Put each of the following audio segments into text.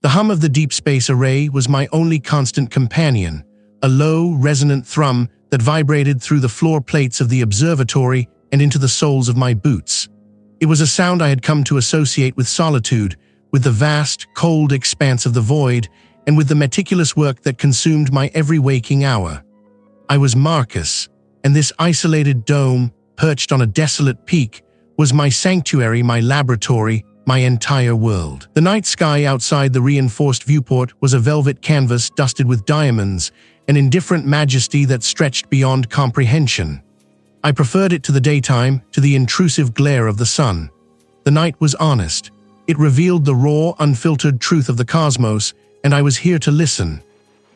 The hum of the deep space array was my only constant companion, a low, resonant thrum that vibrated through the floor plates of the observatory and into the soles of my boots. It was a sound I had come to associate with solitude, with the vast, cold expanse of the void, and with the meticulous work that consumed my every waking hour. I was Marcus, and this isolated dome, perched on a desolate peak, was my sanctuary, my laboratory, my entire world. The night sky outside the reinforced viewport was a velvet canvas dusted with diamonds, an indifferent majesty that stretched beyond comprehension. I preferred it to the daytime, to the intrusive glare of the sun. The night was honest. It revealed the raw, unfiltered truth of the cosmos, and I was here to listen.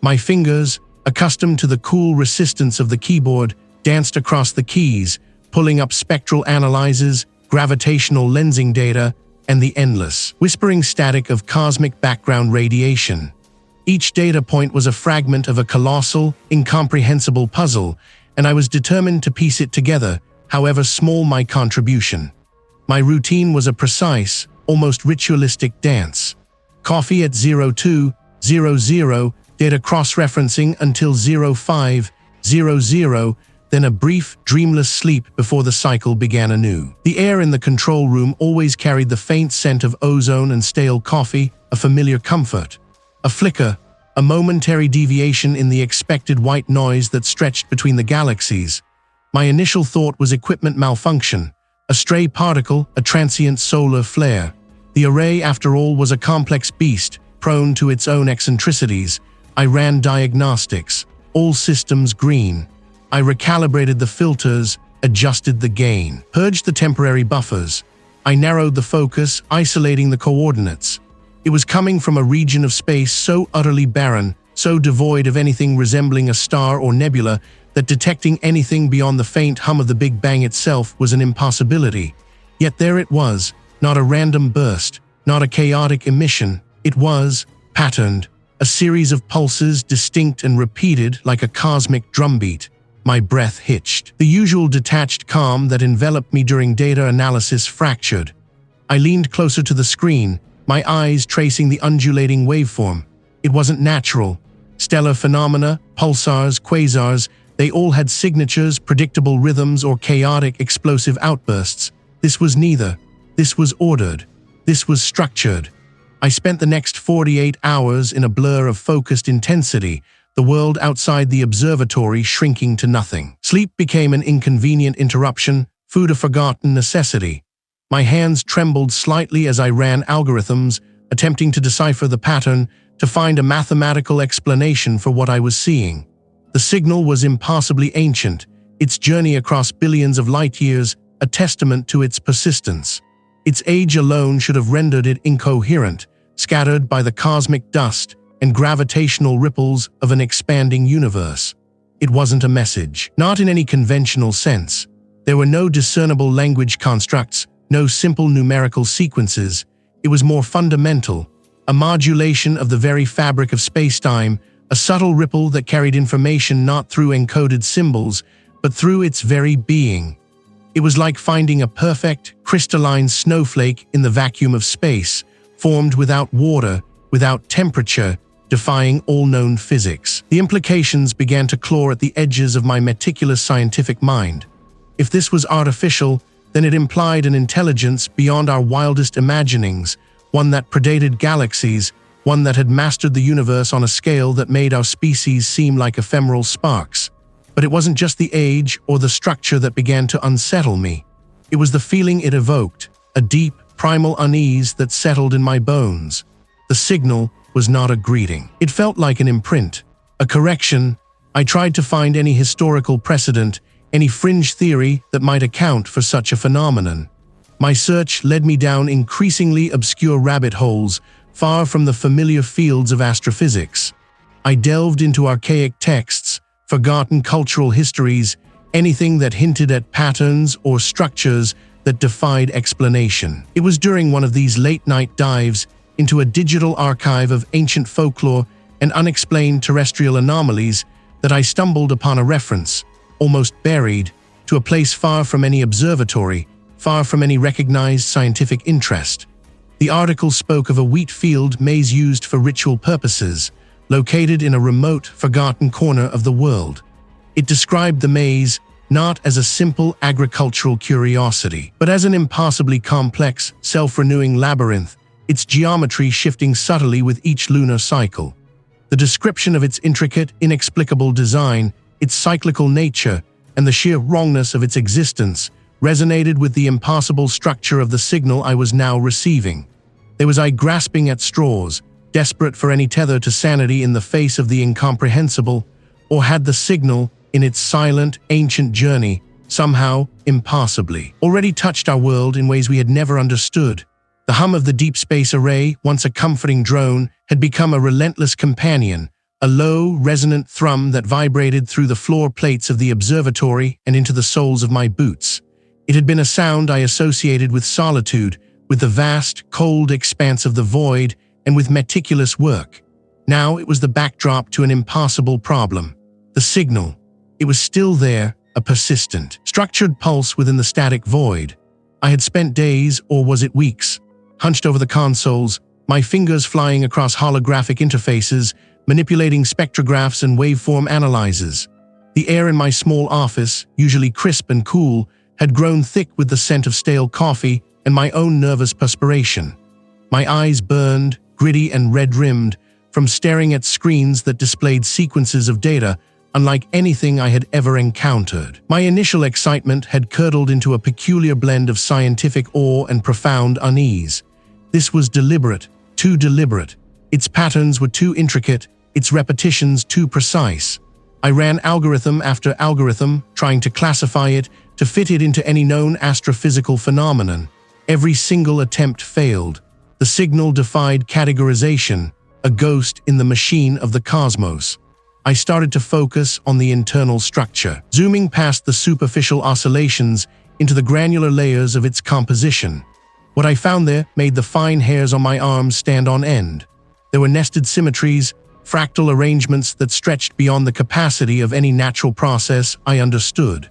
My fingers, accustomed to the cool resistance of the keyboard, danced across the keys, pulling up spectral analyzers, gravitational lensing data, and the endless, whispering static of cosmic background radiation. Each data point was a fragment of a colossal, incomprehensible puzzle, and I was determined to piece it together, however small my contribution. My routine was a precise, almost ritualistic dance. Coffee at 02:00, data cross-referencing until 05:00, then a brief, dreamless sleep before the cycle began anew. The air in the control room always carried the faint scent of ozone and stale coffee, a familiar comfort. A flicker, a momentary deviation in the expected white noise that stretched between the galaxies. My initial thought was equipment malfunction, a stray particle, a transient solar flare. The array, after all, was a complex beast, prone to its own eccentricities. I ran diagnostics, all systems green. I recalibrated the filters, adjusted the gain, purged the temporary buffers. I narrowed the focus, isolating the coordinates. It was coming from a region of space so utterly barren, so devoid of anything resembling a star or nebula, that detecting anything beyond the faint hum of the Big Bang itself was an impossibility. Yet there it was, not a random burst, not a chaotic emission. It was, patterned, a series of pulses distinct and repeated like a cosmic drumbeat. My breath hitched. The usual detached calm that enveloped me during data analysis fractured. I leaned closer to the screen, my eyes tracing the undulating waveform. It wasn't natural. Stellar phenomena, pulsars, quasars, they all had signatures, predictable rhythms, or chaotic, explosive outbursts. This was neither. This was ordered. This was structured. I spent the next 48 hours in a blur of focused intensity, the world outside the observatory shrinking to nothing. Sleep became an inconvenient interruption, food a forgotten necessity. My hands trembled slightly as I ran algorithms, attempting to decipher the pattern, to find a mathematical explanation for what I was seeing. The signal was impossibly ancient, its journey across billions of light-years a testament to its persistence. Its age alone should have rendered it incoherent, scattered by the cosmic dust and gravitational ripples of an expanding universe. It wasn't a message, not in any conventional sense. There were no discernible language constructs, no simple numerical sequences. It was more fundamental, a modulation of the very fabric of space-time, a subtle ripple that carried information not through encoded symbols, but through its very being. It was like finding a perfect, crystalline snowflake in the vacuum of space, formed without water, without temperature, defying all known physics. The implications began to claw at the edges of my meticulous scientific mind. If this was artificial, then it implied an intelligence beyond our wildest imaginings, one that predated galaxies, one that had mastered the universe on a scale that made our species seem like ephemeral sparks. But it wasn't just the age or the structure that began to unsettle me. It was the feeling it evoked, a deep, primal unease that settled in my bones. The signal was not a greeting. It felt like an imprint, a correction. I tried to find any historical precedent, any fringe theory that might account for such a phenomenon. My search led me down increasingly obscure rabbit holes, far from the familiar fields of astrophysics. I delved into archaic texts, forgotten cultural histories, anything that hinted at patterns or structures that defied explanation. It was during one of these late-night dives into a digital archive of ancient folklore and unexplained terrestrial anomalies that I stumbled upon a reference, almost buried, to a place far from any observatory, far from any recognized scientific interest. The The article spoke of a wheat field maze used for ritual purposes, located in a remote, forgotten corner of the world. It described the maze not as a simple agricultural curiosity, but as an impossibly complex, self-renewing labyrinth, its geometry shifting subtly with each lunar cycle. The description of its intricate, inexplicable design, its cyclical nature, and the sheer wrongness of its existence resonated with the impossible structure of the signal I was now receiving. There was I grasping at straws, desperate for any tether to sanity in the face of the incomprehensible, or had the signal, in its silent, ancient journey, somehow, impossibly, already touched our world in ways we had never understood. The hum of the deep space array, once a comforting drone, had become a relentless companion, a low, resonant thrum that vibrated through the floor plates of the observatory and into the soles of my boots. It had been a sound I associated with solitude, with the vast, cold expanse of the void, and with meticulous work. Now it was the backdrop to an impossible problem. The signal. It was still there, a persistent, structured pulse within the static void. I had spent days, or was it weeks, hunched over the consoles, my fingers flying across holographic interfaces, manipulating spectrographs and waveform analyzers. The air in my small office, usually crisp and cool, had grown thick with the scent of stale coffee and my own nervous perspiration. My eyes burned, gritty and red-rimmed, from staring at screens that displayed sequences of data unlike anything I had ever encountered. My initial excitement had curdled into a peculiar blend of scientific awe and profound unease. This was deliberate, too deliberate. Its patterns were too intricate, its repetitions too precise. I ran algorithm after algorithm, trying to classify it, to fit it into any known astrophysical phenomenon. Every single attempt failed. The signal defied categorization, a ghost in the machine of the cosmos. I started to focus on the internal structure, zooming past the superficial oscillations into the granular layers of its composition. What I found there made the fine hairs on my arms stand on end. There were nested symmetries, fractal arrangements that stretched beyond the capacity of any natural process I understood.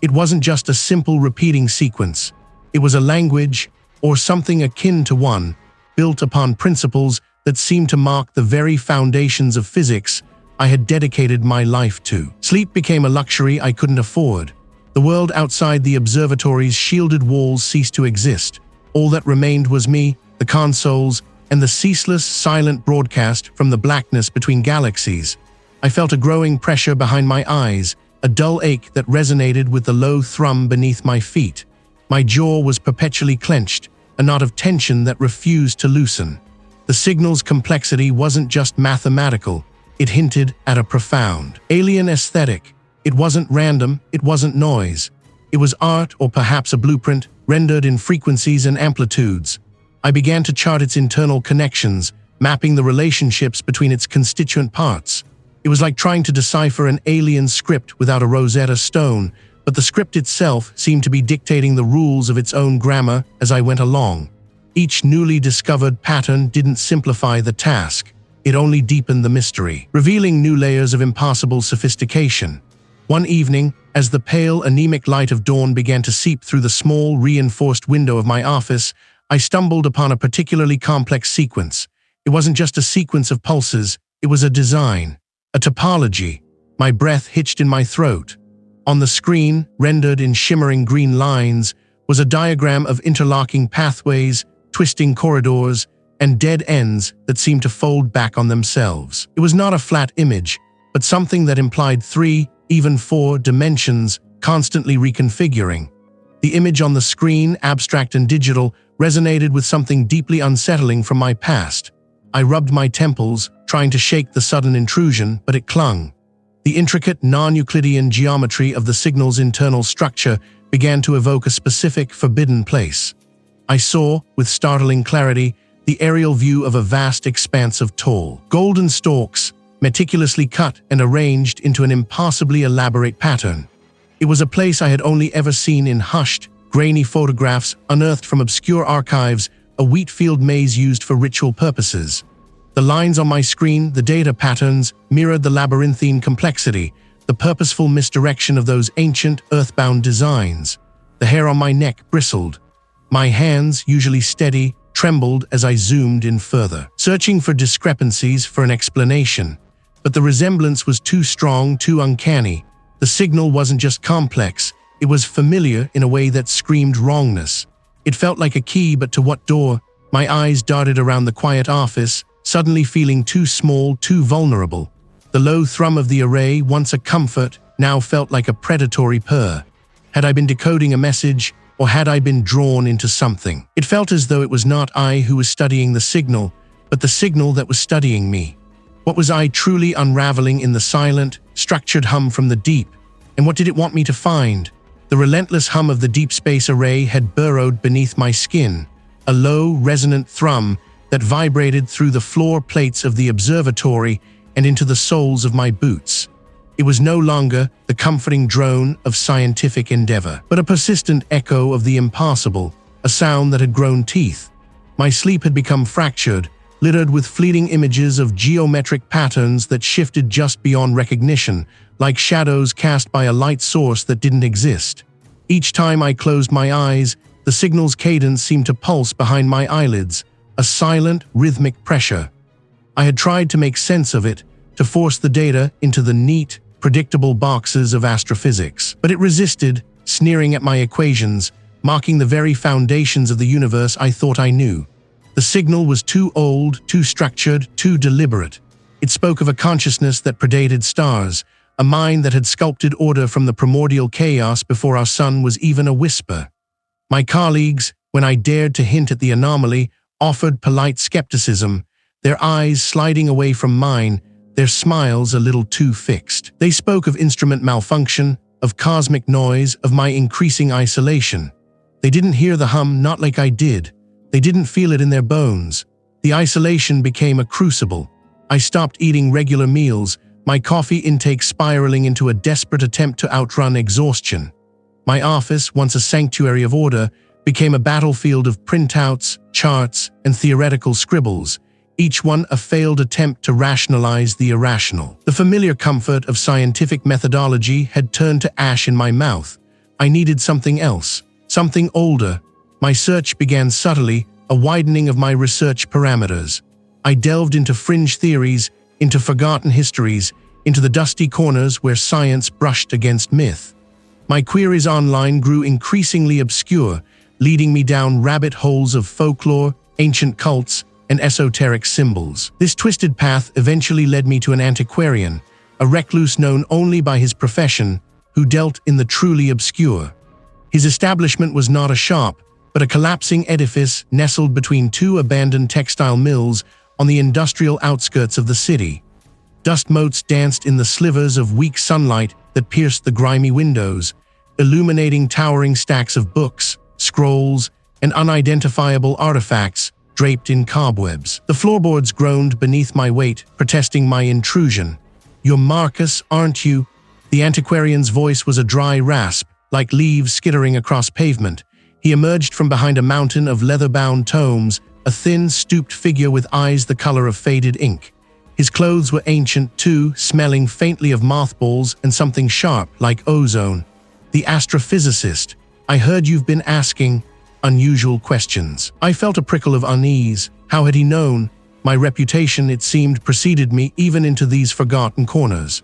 It wasn't just a simple repeating sequence. It was a language, or something akin to one, built upon principles that seemed to mark the very foundations of physics I had dedicated my life to. Sleep became a luxury I couldn't afford. The world outside the observatory's shielded walls ceased to exist. All that remained was me, the consoles, and the ceaseless, silent broadcast from the blackness between galaxies. I felt a growing pressure behind my eyes, a dull ache that resonated with the low thrum beneath my feet. My jaw was perpetually clenched, a knot of tension that refused to loosen. The signal's complexity wasn't just mathematical. It hinted at a profound, alien aesthetic. It wasn't random, it wasn't noise. It was art, or perhaps a blueprint, rendered in frequencies and amplitudes. I began to chart its internal connections, mapping the relationships between its constituent parts. It was like trying to decipher an alien script without a Rosetta Stone, but the script itself seemed to be dictating the rules of its own grammar as I went along. Each newly discovered pattern didn't simplify the task. It only deepened the mystery, revealing new layers of impossible sophistication. One evening, as the pale, anemic light of dawn began to seep through the small, reinforced window of my office, I stumbled upon a particularly complex sequence. It wasn't just a sequence of pulses, it was a design, a topology. My breath hitched in my throat. On the screen, rendered in shimmering green lines, was a diagram of interlocking pathways, twisting corridors, and dead ends that seemed to fold back on themselves. It was not a flat image, but something that implied 3, even 4 dimensions, constantly reconfiguring. The image on the screen, abstract and digital, resonated with something deeply unsettling from my past. I rubbed my temples, trying to shake the sudden intrusion, but it clung. The intricate non-Euclidean geometry of the signal's internal structure began to evoke a specific, forbidden place. I saw, with startling clarity, the aerial view of a vast expanse of tall, golden stalks, meticulously cut and arranged into an impossibly elaborate pattern. It was a place I had only ever seen in hushed, grainy photographs unearthed from obscure archives, a wheat field maze used for ritual purposes. The lines on my screen, the data patterns, mirrored the labyrinthine complexity, the purposeful misdirection of those ancient, earthbound designs. The hair on my neck bristled. My hands, usually steady, trembled as I zoomed in further, searching for discrepancies, for an explanation. But the resemblance was too strong, too uncanny. The signal wasn't just complex, it was familiar in a way that screamed wrongness. It felt like a key, but to what door? My eyes darted around the quiet office, suddenly feeling too small, too vulnerable. The low thrum of the array, once a comfort, now felt like a predatory purr. Had I been decoding a message, or had I been drawn into something? It felt as though it was not I who was studying the signal, but the signal that was studying me. What was I truly unraveling in the silent, structured hum from the deep? And what did it want me to find? The relentless hum of the deep space array had burrowed beneath my skin, a low, resonant thrum that vibrated through the floor plates of the observatory and into the soles of my boots. It was no longer the comforting drone of scientific endeavor, but a persistent echo of the impossible, a sound that had grown teeth. My sleep had become fractured, littered with fleeting images of geometric patterns that shifted just beyond recognition, like shadows cast by a light source that didn't exist. Each time I closed my eyes, the signal's cadence seemed to pulse behind my eyelids, a silent, rhythmic pressure. I had tried to make sense of it, to force the data into the neat, predictable boxes of astrophysics. But it resisted, sneering at my equations, mocking the very foundations of the universe I thought I knew. The signal was too old, too structured, too deliberate. It spoke of a consciousness that predated stars, a mind that had sculpted order from the primordial chaos before our sun was even a whisper. My colleagues, when I dared to hint at the anomaly, offered polite skepticism, their eyes sliding away from mine, their smiles a little too fixed. They spoke of instrument malfunction, of cosmic noise, of my increasing isolation. They didn't hear the hum, not like I did. They didn't feel it in their bones. The isolation became a crucible. I stopped eating regular meals, my coffee intake spiraling into a desperate attempt to outrun exhaustion. My office, once a sanctuary of order, became a battlefield of printouts, charts, and theoretical scribbles, each one a failed attempt to rationalize the irrational. The familiar comfort of scientific methodology had turned to ash in my mouth. I needed something else, something older. My search began subtly, a widening of my research parameters. I delved into fringe theories, into forgotten histories, into the dusty corners where science brushed against myth. My queries online grew increasingly obscure, leading me down rabbit holes of folklore, ancient cults, and esoteric symbols. This twisted path eventually led me to an antiquarian, a recluse known only by his profession, who dealt in the truly obscure. His establishment was not a shop, but a collapsing edifice nestled between two abandoned textile mills on the industrial outskirts of the city. Dust motes danced in the slivers of weak sunlight that pierced the grimy windows, illuminating towering stacks of books, scrolls, and unidentifiable artifacts draped in cobwebs. The floorboards groaned beneath my weight, protesting my intrusion. "You're Marcus, aren't you?" The antiquarian's voice was a dry rasp, like leaves skittering across pavement. He emerged from behind a mountain of leather-bound tomes, a thin, stooped figure with eyes the color of faded ink. His clothes were ancient too, smelling faintly of mothballs and something sharp, like ozone. "The astrophysicist. I heard you've been asking unusual questions." I felt a prickle of unease. How had he known? My reputation, it seemed, preceded me even into these forgotten corners.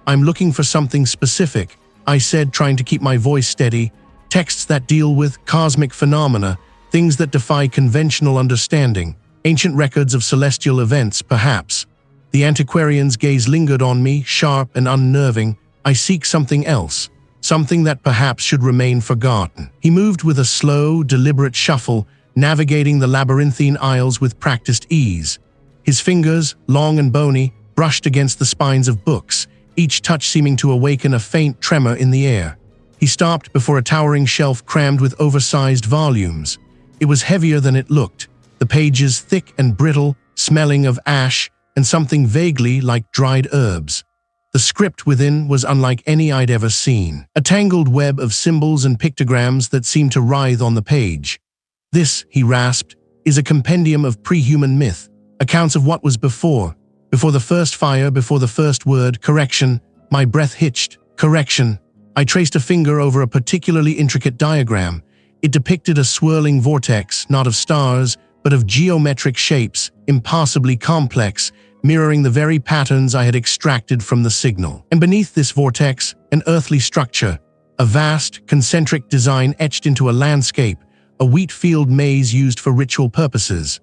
"I'm looking for something specific," I said, trying to keep my voice steady. "Texts that deal with cosmic phenomena, things that defy conventional understanding, ancient records of celestial events, perhaps." The antiquarian's gaze lingered on me, sharp and unnerving. "I seek something else, something that perhaps should remain forgotten." He moved with a slow, deliberate shuffle, navigating the labyrinthine aisles with practiced ease. His fingers, long and bony, brushed against the spines of books, each touch seeming to awaken a faint tremor in the air. He stopped before a towering shelf crammed with oversized volumes. It was heavier than it looked, the pages thick and brittle, smelling of ash and something vaguely like dried herbs. The script within was unlike any I'd ever seen, a tangled web of symbols and pictograms that seemed to writhe on the page. "This," he rasped, "is a compendium of pre-human myth, accounts of what was before the first fire, before the first word, correction." My breath hitched. "Correction." I traced a finger over a particularly intricate diagram. It depicted a swirling vortex, not of stars, but of geometric shapes, impassably complex, mirroring the very patterns I had extracted from the signal. And beneath this vortex, an earthly structure, a vast, concentric design etched into a landscape, a wheat field maze used for ritual purposes.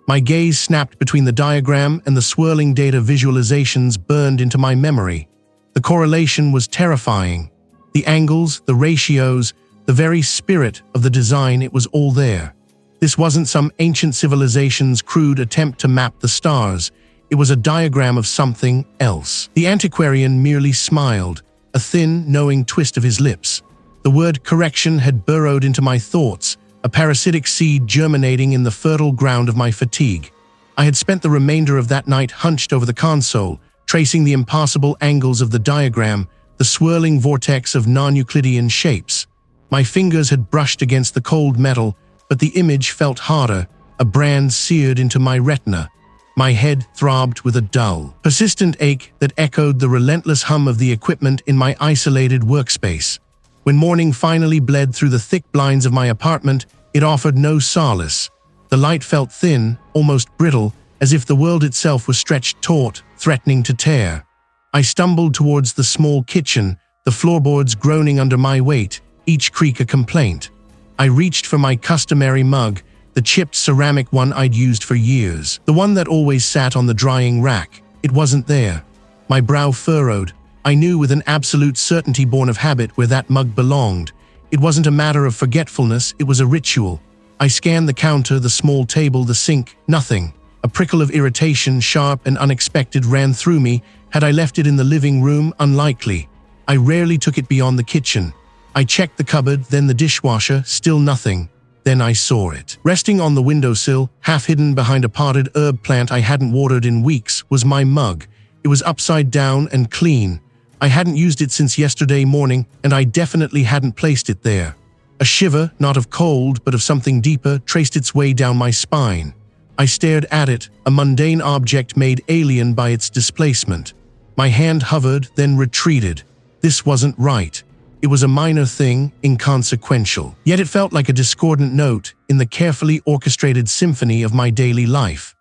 My gaze snapped between the diagram and the swirling data visualizations burned into my memory. The correlation was terrifying. The angles, the ratios, the very spirit of the design, it was all there. This wasn't some ancient civilization's crude attempt to map the stars. It was a diagram of something else. The antiquarian merely smiled, a thin, knowing twist of his lips. The word correction had burrowed into my thoughts, a parasitic seed germinating in the fertile ground of my fatigue. I had spent the remainder of that night hunched over the console, tracing the impassable angles of the diagram, the swirling vortex of non-Euclidean shapes. My fingers had brushed against the cold metal, but the image felt harder, a brand seared into my retina. My head throbbed with a dull, persistent ache that echoed the relentless hum of the equipment in my isolated workspace. When morning finally bled through the thick blinds of my apartment, it offered no solace. The light felt thin, almost brittle, as if the world itself was stretched taut, threatening to tear. I stumbled towards the small kitchen, the floorboards groaning under my weight, each creak a complaint. I reached for my customary mug, the chipped ceramic one I'd used for years, the one that always sat on the drying rack. It wasn't there. My brow furrowed. I knew with an absolute certainty born of habit where that mug belonged. It wasn't a matter of forgetfulness, it was a ritual. I scanned the counter, the small table, the sink, nothing. A prickle of irritation, sharp and unexpected, ran through me. Had I left it in the living room? Unlikely. I rarely took it beyond the kitchen. I checked the cupboard, then the dishwasher, still nothing. Then I saw it. Resting on the windowsill, half hidden behind a potted herb plant I hadn't watered in weeks, was my mug. It was upside down and clean. I hadn't used it since yesterday morning, and I definitely hadn't placed it there. A shiver, not of cold, but of something deeper, traced its way down my spine. I stared at it, a mundane object made alien by its displacement. My hand hovered, then retreated. This wasn't right. It was a minor thing, inconsequential. Yet it felt like a discordant note in the carefully orchestrated symphony of my daily life.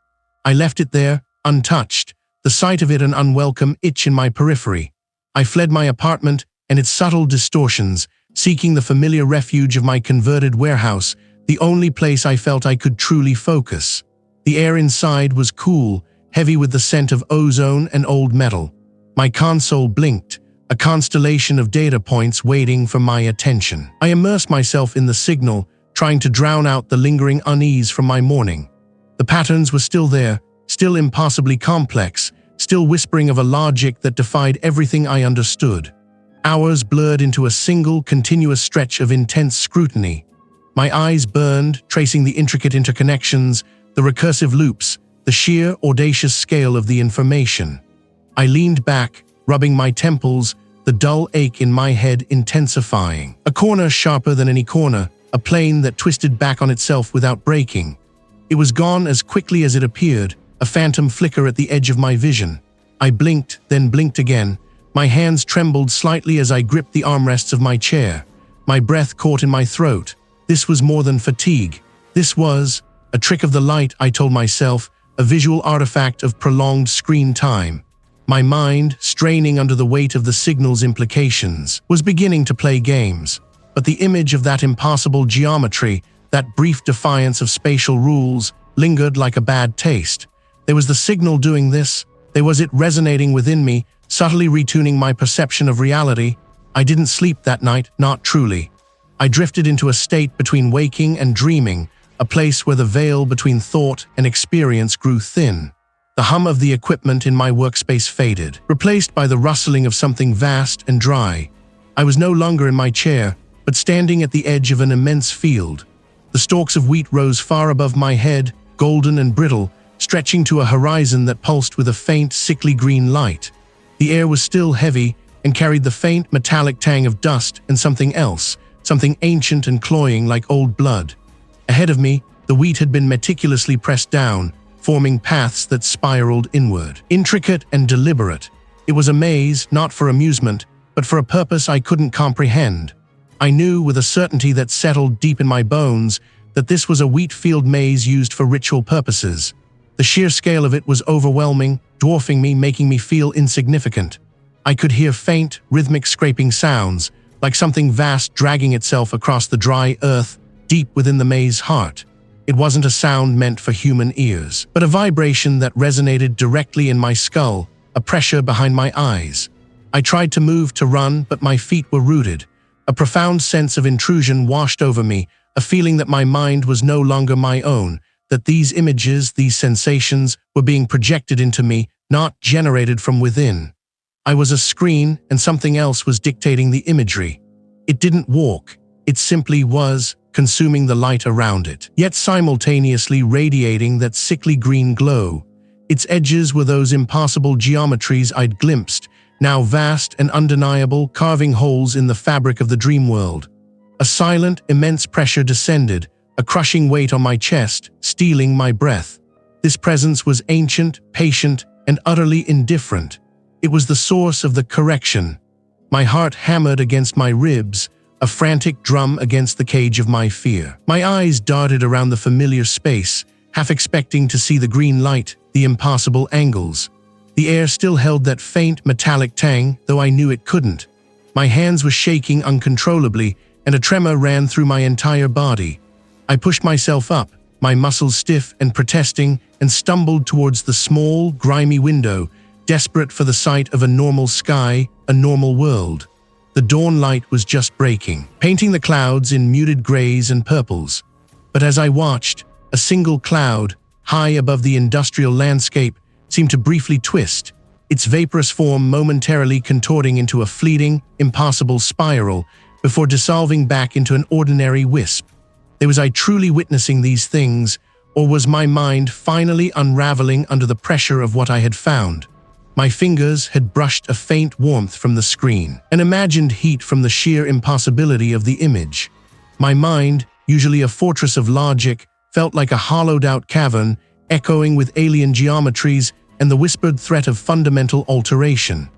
I left it there, untouched, the sight of it an unwelcome itch in my periphery. I fled my apartment and its subtle distortions, seeking the familiar refuge of my converted warehouse, the only place I felt I could truly focus. The air inside was cool, heavy with the scent of ozone and old metal. My console blinked, a constellation of data points waiting for my attention. I immersed myself in the signal, trying to drown out the lingering unease from my morning. The patterns were still there, still impossibly complex, still whispering of a logic that defied everything I understood. Hours blurred into a single, continuous stretch of intense scrutiny. My eyes burned, tracing the intricate interconnections, the recursive loops, the sheer, audacious scale of the information. I leaned back, rubbing my temples, the dull ache in my head intensifying. A corner sharper than any corner, a plane that twisted back on itself without breaking. It was gone as quickly as it appeared, a phantom flicker at the edge of my vision. I blinked, then blinked again. My hands trembled slightly as I gripped the armrests of my chair. My breath caught in my throat. This was more than fatigue. This was a trick of the light, I told myself, a visual artifact of prolonged screen time. My mind, straining under the weight of the signal's implications, was beginning to play games. But the image of that impossible geometry, that brief defiance of spatial rules, lingered like a bad taste. There was the signal doing this. There was it resonating within me, subtly retuning my perception of reality. I didn't sleep that night, not truly. I drifted into a state between waking and dreaming, a place where the veil between thought and experience grew thin. The hum of the equipment in my workspace faded, replaced by the rustling of something vast and dry. I was no longer in my chair, but standing at the edge of an immense field. The stalks of wheat rose far above my head, golden and brittle, stretching to a horizon that pulsed with a faint, sickly green light. The air was still heavy and carried the faint, metallic tang of dust and something else, something ancient and cloying like old blood. Ahead of me, the wheat had been meticulously pressed down, forming paths that spiraled inward. Intricate and deliberate. It was a maze, not for amusement, but for a purpose I couldn't comprehend. I knew with a certainty that settled deep in my bones that this was a wheat field maze used for ritual purposes. The sheer scale of it was overwhelming, dwarfing me, making me feel insignificant. I could hear faint, rhythmic scraping sounds, like something vast dragging itself across the dry earth deep within the maze's heart. It wasn't a sound meant for human ears, but a vibration that resonated directly in my skull, a pressure behind my eyes. I tried to move, to run, but my feet were rooted. A profound sense of intrusion washed over me, a feeling that my mind was no longer my own, that these images, these sensations, were being projected into me, not generated from within. I was a screen, and something else was dictating the imagery. It didn't walk, it simply was, consuming the light around it, yet simultaneously radiating that sickly green glow. Its edges were those impassable geometries I'd glimpsed, now vast and undeniable, carving holes in the fabric of the dream world. A silent, immense pressure descended, a crushing weight on my chest, stealing my breath. This presence was ancient, patient, and utterly indifferent. It was the source of the correction. My heart hammered against my ribs, a frantic drum against the cage of my fear. My eyes darted around the familiar space, half expecting to see the green light, the impassable angles. The air still held that faint, metallic tang, though I knew it couldn't. My hands were shaking uncontrollably, and a tremor ran through my entire body. I pushed myself up, my muscles stiff and protesting, and stumbled towards the small, grimy window, desperate for the sight of a normal sky, a normal world. The dawn light was just breaking, painting the clouds in muted grays and purples. But as I watched, a single cloud, high above the industrial landscape, seemed to briefly twist, its vaporous form momentarily contorting into a fleeting, impassable spiral before dissolving back into an ordinary wisp. Was I truly witnessing these things, or was my mind finally unraveling under the pressure of what I had found? My fingers had brushed a faint warmth from the screen, an imagined heat from the sheer impossibility of the image. My mind, usually a fortress of logic, felt like a hollowed-out cavern, echoing with alien geometries and the whispered threat of fundamental alteration.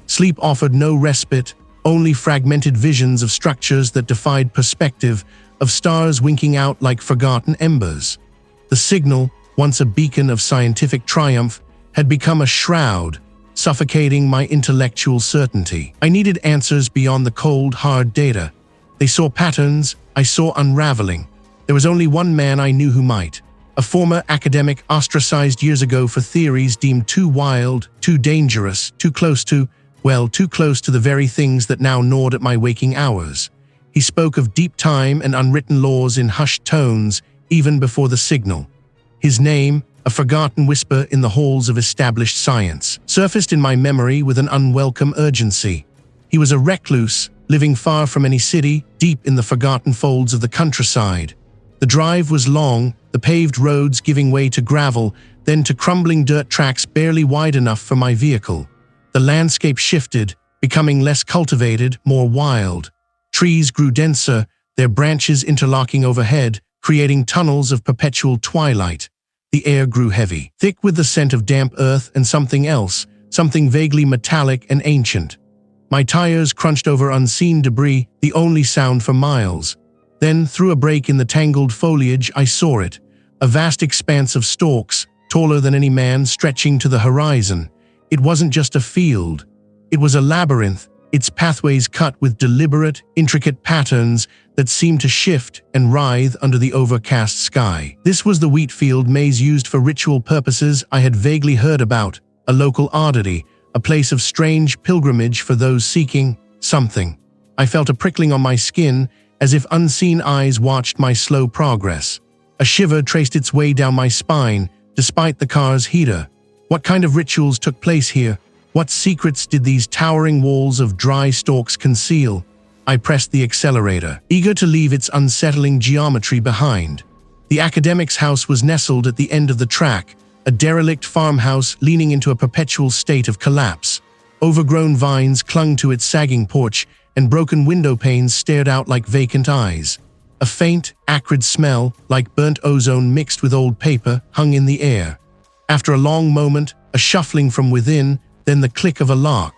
Sleep offered no respite, only fragmented visions of structures that defied perspective, of stars winking out like forgotten embers. The signal, once a beacon of scientific triumph, had become a shroud, suffocating my intellectual certainty. I needed answers beyond the cold, hard data. They saw patterns, I saw unraveling. There was only one man I knew who might. A former academic ostracized years ago for theories deemed too wild, too dangerous, too close to the very things that now gnawed at my waking hours. He spoke of deep time and unwritten laws in hushed tones, even before the signal. His name, a forgotten whisper in the halls of established science, surfaced in my memory with an unwelcome urgency. He was a recluse, living far from any city, deep in the forgotten folds of the countryside. The drive was long, the paved roads giving way to gravel, then to crumbling dirt tracks barely wide enough for my vehicle. The landscape shifted, becoming less cultivated, more wild. Trees grew denser, their branches interlocking overhead, creating tunnels of perpetual twilight. The air grew heavy, thick with the scent of damp earth and something else, something vaguely metallic and ancient. My tires crunched over unseen debris, the only sound for miles. Then, through a break in the tangled foliage, I saw it, a vast expanse of stalks, taller than any man, stretching to the horizon. It wasn't just a field. It was a labyrinth, its pathways cut with deliberate, intricate patterns that seemed to shift and writhe under the overcast sky. This was the wheat field maze used for ritual purposes I had vaguely heard about, a local oddity, a place of strange pilgrimage for those seeking something. I felt a prickling on my skin, as if unseen eyes watched my slow progress. A shiver traced its way down my spine, despite the car's heater. What kind of rituals took place here? What secrets did these towering walls of dry stalks conceal? I pressed the accelerator, eager to leave its unsettling geometry behind. The academic's house was nestled at the end of the track, a derelict farmhouse leaning into a perpetual state of collapse. Overgrown vines clung to its sagging porch, and broken window panes stared out like vacant eyes. A faint, acrid smell, like burnt ozone mixed with old paper, hung in the air. After a long moment, a shuffling from within, then the click of a lock.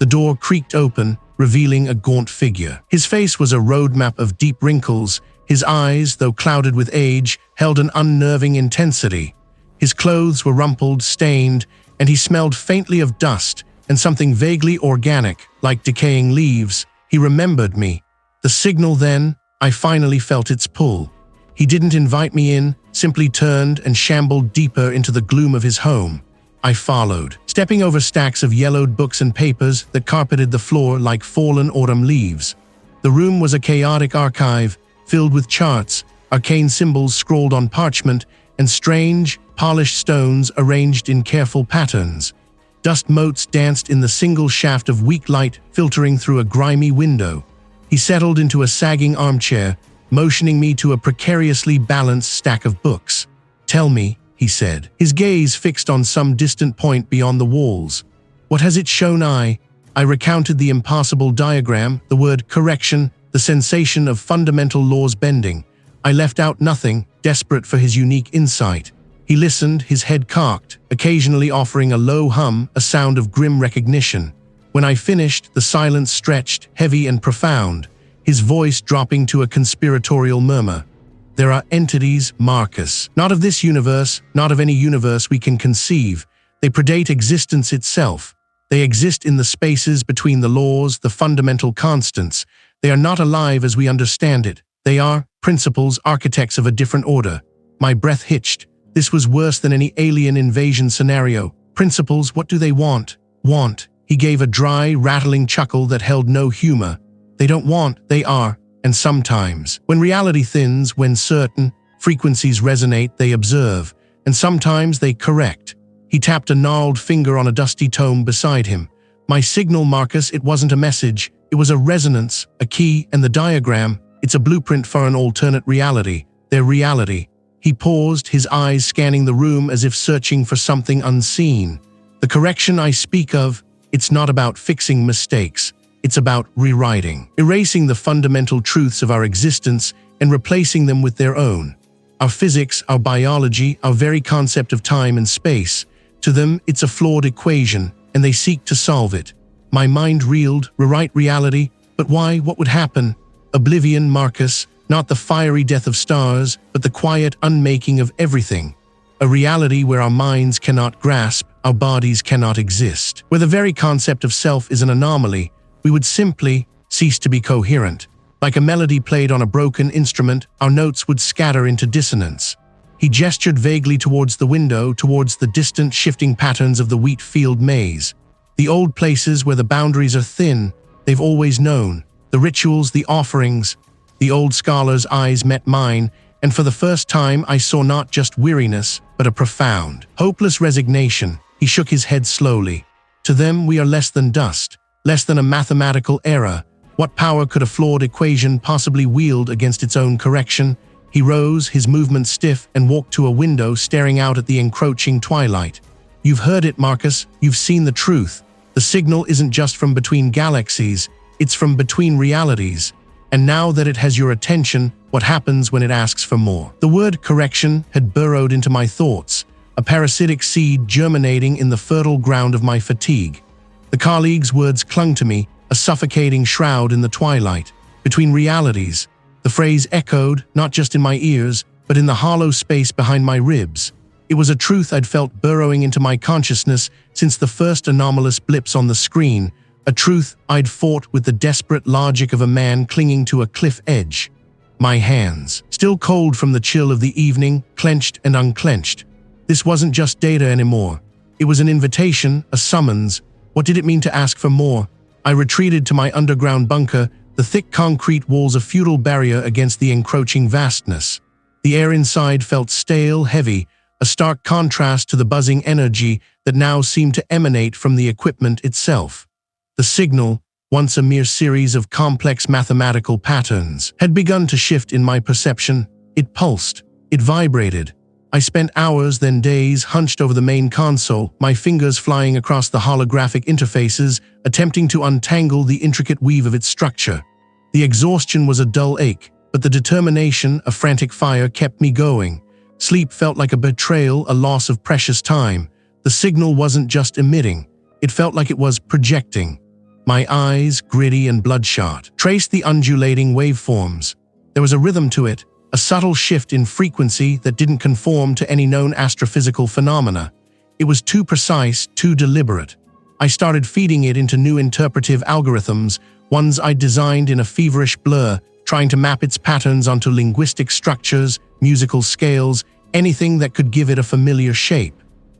The door creaked open, revealing a gaunt figure. His face was a roadmap of deep wrinkles, His eyes, though clouded with age, held an unnerving intensity. His clothes were rumpled, stained, and he smelled faintly of dust and something vaguely organic, like decaying leaves. He remembered me. The signal then, I finally felt its pull. He didn't invite me in, simply turned and shambled deeper into the gloom of his home. I followed, stepping over stacks of yellowed books and papers that carpeted the floor like fallen autumn leaves. The room was a chaotic archive, filled with charts, arcane symbols scrawled on parchment, and strange, polished stones arranged in careful patterns. Dust motes danced in the single shaft of weak light filtering through a grimy window. He settled into a sagging armchair, motioning me to a precariously balanced stack of books. "Tell me," he said, his gaze fixed on some distant point beyond the walls. "What has it shown?" I recounted the impassable diagram, the word correction, the sensation of fundamental laws bending. I left out nothing, desperate for his unique insight. He listened, his head cocked, occasionally offering a low hum, a sound of grim recognition. When I finished, the silence stretched, heavy and profound, his voice dropping to a conspiratorial murmur. "There are entities, Marcus, not of this universe, not of any universe we can conceive. They predate existence itself. They exist in the spaces between the laws, the fundamental constants. They are not alive as we understand it. They are principles, architects of a different order." My breath hitched. This was worse than any alien invasion scenario. Principles, what do they want? Want. He gave a dry, rattling chuckle that held no humor. They don't want, they are. And sometimes, when reality thins, when certain frequencies resonate, they observe. And sometimes they correct. He tapped a gnarled finger on a dusty tome beside him. "My signal, Marcus, it wasn't a message. It was a resonance, a key, and the diagram. It's a blueprint for an alternate reality. Their reality." He paused, his eyes scanning the room as if searching for something unseen. "The correction I speak of, it's not about fixing mistakes. It's about rewriting, erasing the fundamental truths of our existence and replacing them with their own. Our physics, our biology, our very concept of time and space. To them, it's a flawed equation, and they seek to solve it." My mind reeled, rewrite reality, but why? What would happen? Oblivion, Marcus, not the fiery death of stars, but the quiet unmaking of everything. A reality where our minds cannot grasp, our bodies cannot exist. Where the very concept of self is an anomaly, we would simply cease to be coherent. Like a melody played on a broken instrument, our notes would scatter into dissonance. He gestured vaguely towards the window, towards the distant shifting patterns of the wheat field maze. The old places where the boundaries are thin, they've always known. The rituals, the offerings. The old scholar's eyes met mine, and for the first time I saw not just weariness, but a profound, hopeless resignation. He shook his head slowly. "To them we are less than dust, less than a mathematical error. What power could a flawed equation possibly wield against its own correction?" He rose, his movement stiff, and walked to a window, staring out at the encroaching twilight. "You've heard it, Marcus. You've seen the truth. The signal isn't just from between galaxies, it's from between realities. And now that it has your attention, what happens when it asks for more?" The word correction had burrowed into my thoughts, a parasitic seed germinating in the fertile ground of my fatigue. The colleague's words clung to me, a suffocating shroud in the twilight. Between realities. The phrase echoed, not just in my ears, but in the hollow space behind my ribs. It was a truth I'd felt burrowing into my consciousness since the first anomalous blips on the screen, a truth I'd fought with the desperate logic of a man clinging to a cliff edge. My hands, still cold from the chill of the evening, clenched and unclenched. This wasn't just data anymore. It was an invitation, a summons. What did it mean to ask for more? I retreated to my underground bunker, the thick concrete walls a futile barrier against the encroaching vastness. The air inside felt stale, heavy, a stark contrast to the buzzing energy that now seemed to emanate from the equipment itself. The signal, once a mere series of complex mathematical patterns, had begun to shift in my perception. It pulsed. It vibrated. I spent hours, then days, hunched over the main console, my fingers flying across the holographic interfaces, attempting to untangle the intricate weave of its structure. The exhaustion was a dull ache, but the determination, a frantic fire, kept me going. Sleep felt like a betrayal, a loss of precious time. The signal wasn't just emitting. It felt like it was projecting. My eyes, gritty and bloodshot, traced the undulating waveforms. There was a rhythm to it, a subtle shift in frequency that didn't conform to any known astrophysical phenomena. It was too precise, too deliberate. I started feeding it into new interpretive algorithms, ones I designed in a feverish blur, trying to map its patterns onto linguistic structures, musical scales, anything that could give it a familiar shape.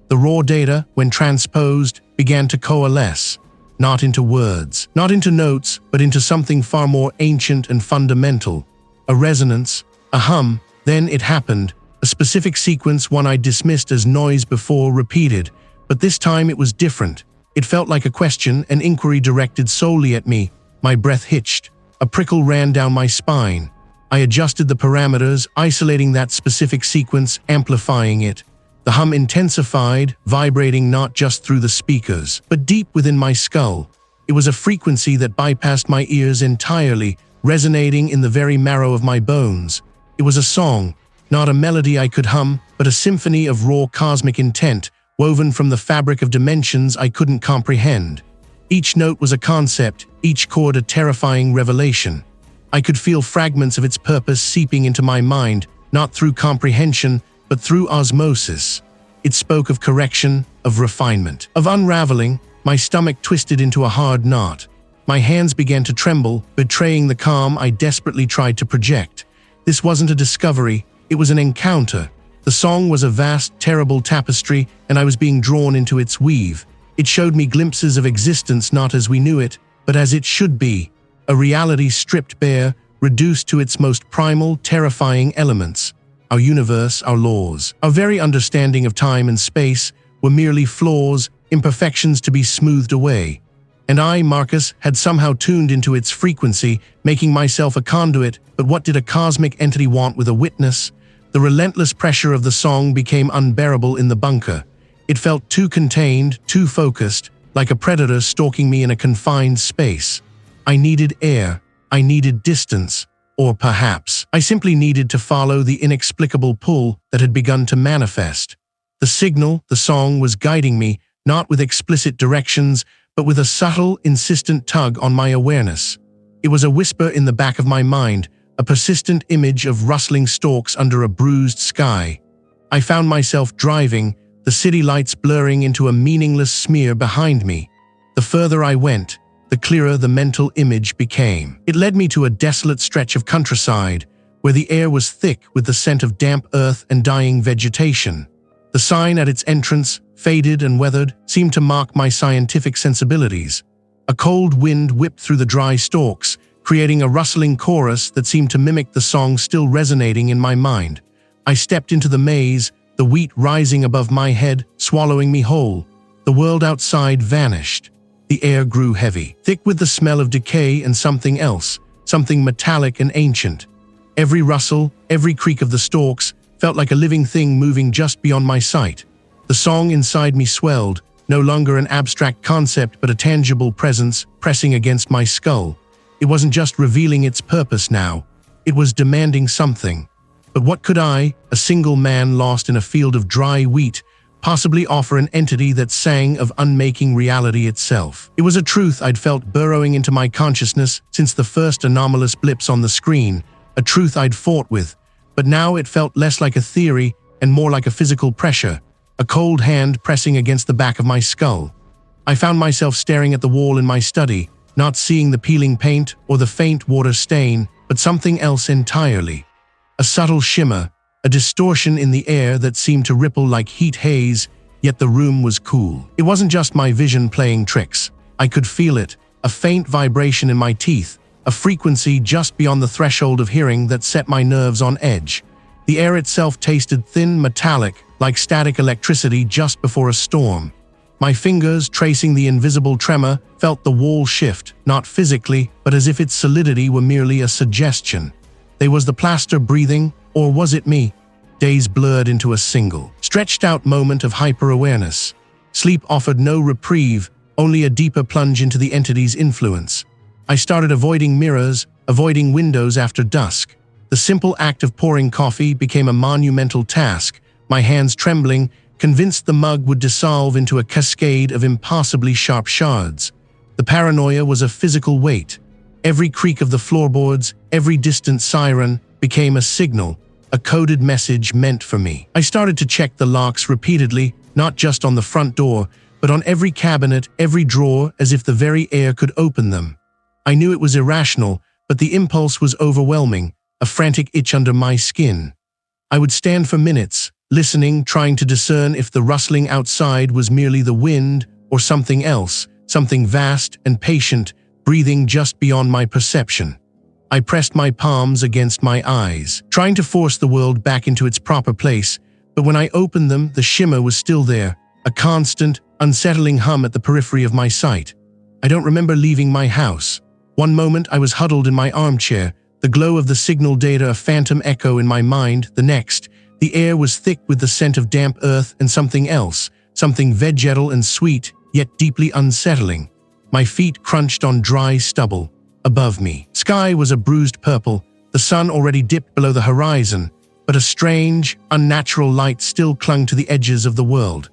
The raw data, when transposed, began to coalesce, not into words, not into notes, but into something far more ancient and fundamental. A resonance, a hum. Then it happened, a specific sequence, one I dismissed as noise before, repeated, but this time it was different. It felt like a question, an inquiry directed solely at me. My breath hitched. A prickle ran down my spine. I adjusted the parameters, isolating that specific sequence, amplifying it. The hum intensified, vibrating not just through the speakers, but deep within my skull. It was a frequency that bypassed my ears entirely, resonating in the very marrow of my bones. It was a song, not a melody I could hum, but a symphony of raw cosmic intent, woven from the fabric of dimensions I couldn't comprehend. Each note was a concept, each chord a terrifying revelation. I could feel fragments of its purpose seeping into my mind, not through comprehension, but through osmosis. It spoke of correction, of refinement, of unraveling. My stomach twisted into a hard knot. My hands began to tremble, betraying the calm I desperately tried to project. This wasn't a discovery, it was an encounter. The song was a vast, terrible tapestry, and I was being drawn into its weave. It showed me glimpses of existence not as we knew it, but as it should be. A reality stripped bare, reduced to its most primal, terrifying elements. Our universe, our laws, our very understanding of time and space were merely flaws, imperfections to be smoothed away. And I, Marcus, had somehow tuned into its frequency, making myself a conduit. But what did a cosmic entity want with a witness? The relentless pressure of the song became unbearable in the bunker. It felt too contained, too focused, like a predator stalking me in a confined space. I needed air, I needed distance, or perhaps I simply needed to follow the inexplicable pull that had begun to manifest. The signal, the song, was guiding me, not with explicit directions, but with a subtle, insistent tug on my awareness. It was a whisper in the back of my mind, a persistent image of rustling stalks under a bruised sky. I found myself driving, the city lights blurring into a meaningless smear behind me. The further I went, the clearer the mental image became. It led me to a desolate stretch of countryside, where the air was thick with the scent of damp earth and dying vegetation. The sign at its entrance, faded and weathered, seemed to mock my scientific sensibilities. A cold wind whipped through the dry stalks, creating a rustling chorus that seemed to mimic the song still resonating in my mind. I stepped into the maze, the wheat rising above my head, swallowing me whole. The world outside vanished. The air grew heavy, thick with the smell of decay and something else, something metallic and ancient. Every rustle, every creak of the stalks felt like a living thing moving just beyond my sight. The song inside me swelled, no longer an abstract concept but a tangible presence pressing against my skull. It wasn't just revealing its purpose now, it was demanding something. But what could I, a single man lost in a field of dry wheat, possibly offer an entity that sang of unmaking reality itself? It was a truth I'd felt burrowing into my consciousness since the first anomalous blips on the screen, a truth I'd fought with, but now it felt less like a theory and more like a physical pressure, a cold hand pressing against the back of my skull. I found myself staring at the wall in my study, not seeing the peeling paint or the faint water stain, but something else entirely. A subtle shimmer, a distortion in the air that seemed to ripple like heat haze, yet the room was cool. It wasn't just my vision playing tricks. I could feel it, a faint vibration in my teeth, a frequency just beyond the threshold of hearing that set my nerves on edge. The air itself tasted thin, metallic, like static electricity just before a storm. My fingers, tracing the invisible tremor, felt the wall shift, not physically, but as if its solidity were merely a suggestion. Was the plaster breathing, or was it me? Days blurred into a single, stretched-out moment of hyper-awareness. Sleep offered no reprieve, only a deeper plunge into the entity's influence. I started avoiding mirrors, avoiding windows after dusk. The simple act of pouring coffee became a monumental task, my hands trembling, convinced the mug would dissolve into a cascade of impossibly sharp shards. The paranoia was a physical weight. Every creak of the floorboards, every distant siren, became a signal, a coded message meant for me. I started to check the locks repeatedly, not just on the front door, but on every cabinet, every drawer, as if the very air could open them. I knew it was irrational, but the impulse was overwhelming, a frantic itch under my skin. I would stand for minutes, listening, trying to discern if the rustling outside was merely the wind or something else, something vast and patient, breathing just beyond my perception. I pressed my palms against my eyes, trying to force the world back into its proper place, but when I opened them, the shimmer was still there, a constant, unsettling hum at the periphery of my sight. I don't remember leaving my house. One moment I was huddled in my armchair, the glow of the signal data a phantom echo in my mind. The next, the air was thick with the scent of damp earth and something else, something vegetal and sweet, yet deeply unsettling. My feet crunched on dry stubble. Above me, sky was a bruised purple, the sun already dipped below the horizon, but a strange, unnatural light still clung to the edges of the world.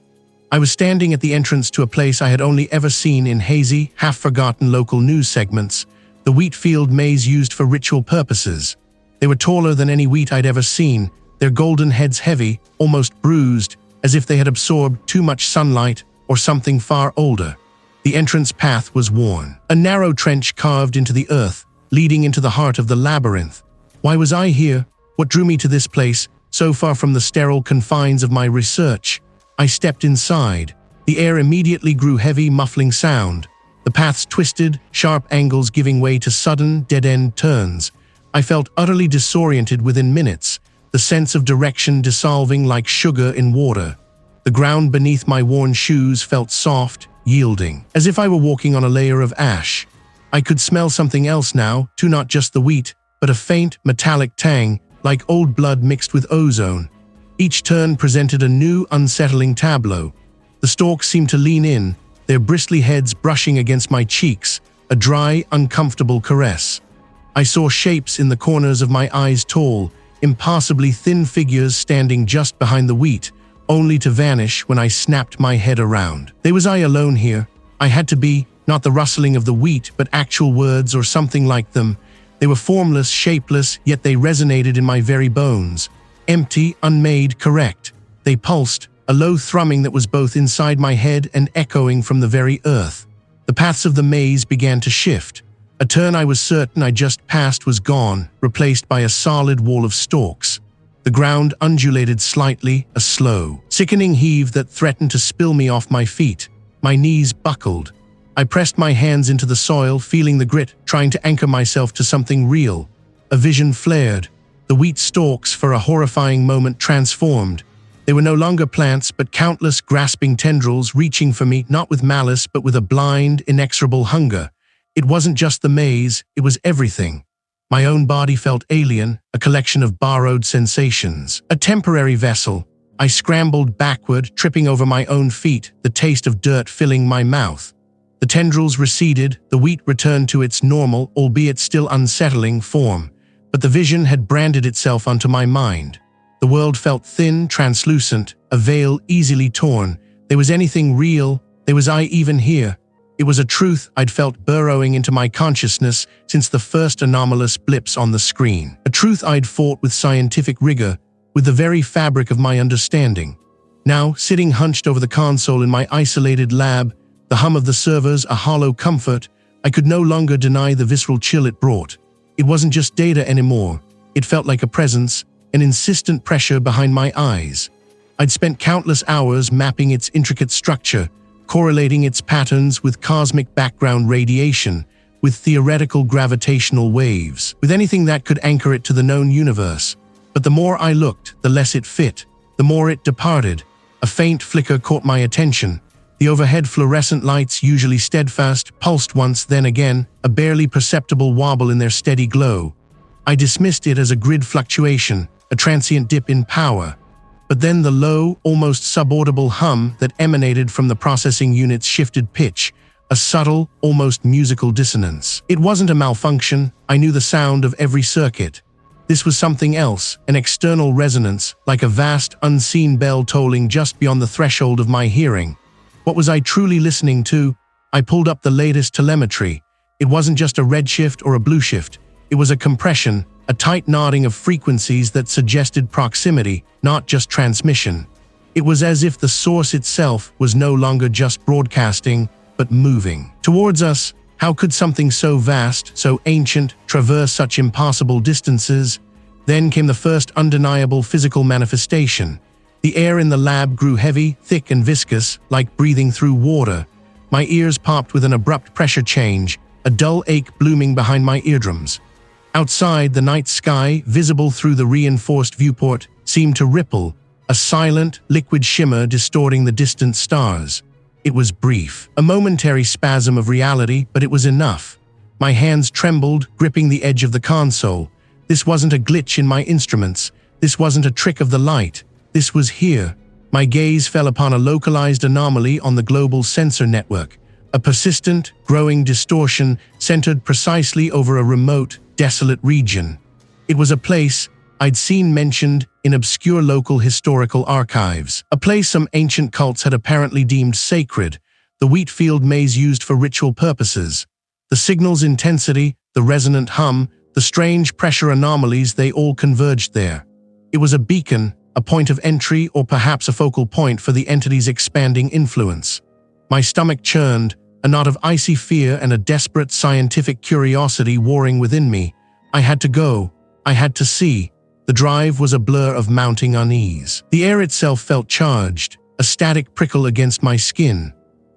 I was standing at the entrance to a place I had only ever seen in hazy, half-forgotten local news segments, the wheat field maze used for ritual purposes. They were taller than any wheat I'd ever seen, their golden heads heavy, almost bruised, as if they had absorbed too much sunlight or something far older. The entrance path was worn, a narrow trench carved into the earth, leading into the heart of the labyrinth. Why was I here? What drew me to this place, so far from the sterile confines of my research? I stepped inside. The air immediately grew heavy, muffling sound. The paths twisted, sharp angles giving way to sudden, dead-end turns. I felt utterly disoriented within minutes, the sense of direction dissolving like sugar in water. The ground beneath my worn shoes felt soft, yielding, as if I were walking on a layer of ash. I could smell something else now, too, not just the wheat, but a faint, metallic tang, like old blood mixed with ozone. Each turn presented a new, unsettling tableau. The stalks seemed to lean in, their bristly heads brushing against my cheeks, a dry, uncomfortable caress. I saw shapes in the corners of my eyes, tall, impassibly thin figures standing just behind the wheat, only to vanish when I snapped my head around. Was I alone here? I had to be, not the rustling of the wheat, but actual words or something like them. They were formless, shapeless, yet they resonated in my very bones. Empty, unmade, correct. They pulsed, a low thrumming that was both inside my head and echoing from the very earth. The paths of the maze began to shift. A turn I was certain I just passed was gone, replaced by a solid wall of stalks. The ground undulated slightly, a slow, sickening heave that threatened to spill me off my feet. My knees buckled. I pressed my hands into the soil, feeling the grit, trying to anchor myself to something real. A vision flared. The wheat stalks, for a horrifying moment, transformed. They were no longer plants, but countless grasping tendrils reaching for me, not with malice, but with a blind, inexorable hunger. It wasn't just the maze, it was everything. My own body felt alien, a collection of borrowed sensations. A temporary vessel. I scrambled backward, tripping over my own feet, the taste of dirt filling my mouth. The tendrils receded, the wheat returned to its normal, albeit still unsettling, form. But the vision had branded itself onto my mind. The world felt thin, translucent, a veil easily torn. There was anything real, there was I even here. It was a truth I'd felt burrowing into my consciousness since the first anomalous blips on the screen. A truth I'd fought with scientific rigor, with the very fabric of my understanding. Now, sitting hunched over the console in my isolated lab, the hum of the servers a hollow comfort, I could no longer deny the visceral chill it brought. It wasn't just data anymore. It felt like a presence, an insistent pressure behind my eyes. I'd spent countless hours mapping its intricate structure, correlating its patterns with cosmic background radiation, with theoretical gravitational waves, with anything that could anchor it to the known universe. But the more I looked, the less it fit, the more it departed. A faint flicker caught my attention. The overhead fluorescent lights, usually steadfast, pulsed once, then again, a barely perceptible wobble in their steady glow. I dismissed it as a grid fluctuation, a transient dip in power. But then the low, almost subaudible hum that emanated from the processing unit's shifted pitch, a subtle, almost musical dissonance. It wasn't a malfunction, I knew the sound of every circuit. This was something else, an external resonance, like a vast, unseen bell tolling just beyond the threshold of my hearing. What was I truly listening to? I pulled up the latest telemetry. It wasn't just a redshift or a blueshift. It was a compression, a tight knotting of frequencies that suggested proximity, not just transmission. It was as if the source itself was no longer just broadcasting, but moving towards us. How could something so vast, so ancient, traverse such impassable distances? Then came the first undeniable physical manifestation. The air in the lab grew heavy, thick and viscous, like breathing through water. My ears popped with an abrupt pressure change, a dull ache blooming behind my eardrums. Outside, the night sky, visible through the reinforced viewport, seemed to ripple, a silent, liquid shimmer distorting the distant stars. It was brief, a momentary spasm of reality, but it was enough. My hands trembled, gripping the edge of the console. This wasn't a glitch in my instruments. This wasn't a trick of the light. This was here. My gaze fell upon a localized anomaly on the global sensor network, a persistent, growing distortion centered precisely over a remote, desolate region. It was a place I'd seen mentioned in obscure local historical archives, a place some ancient cults had apparently deemed sacred, the wheat field maze used for ritual purposes. The signal's intensity, the resonant hum, the strange pressure anomalies, they all converged there. It was a beacon, a point of entry, or perhaps a focal point for the entity's expanding influence. My stomach churned, a knot of icy fear and a desperate scientific curiosity warring within me. I had to go. I had to see. The drive was a blur of mounting unease. The air itself felt charged, a static prickle against my skin.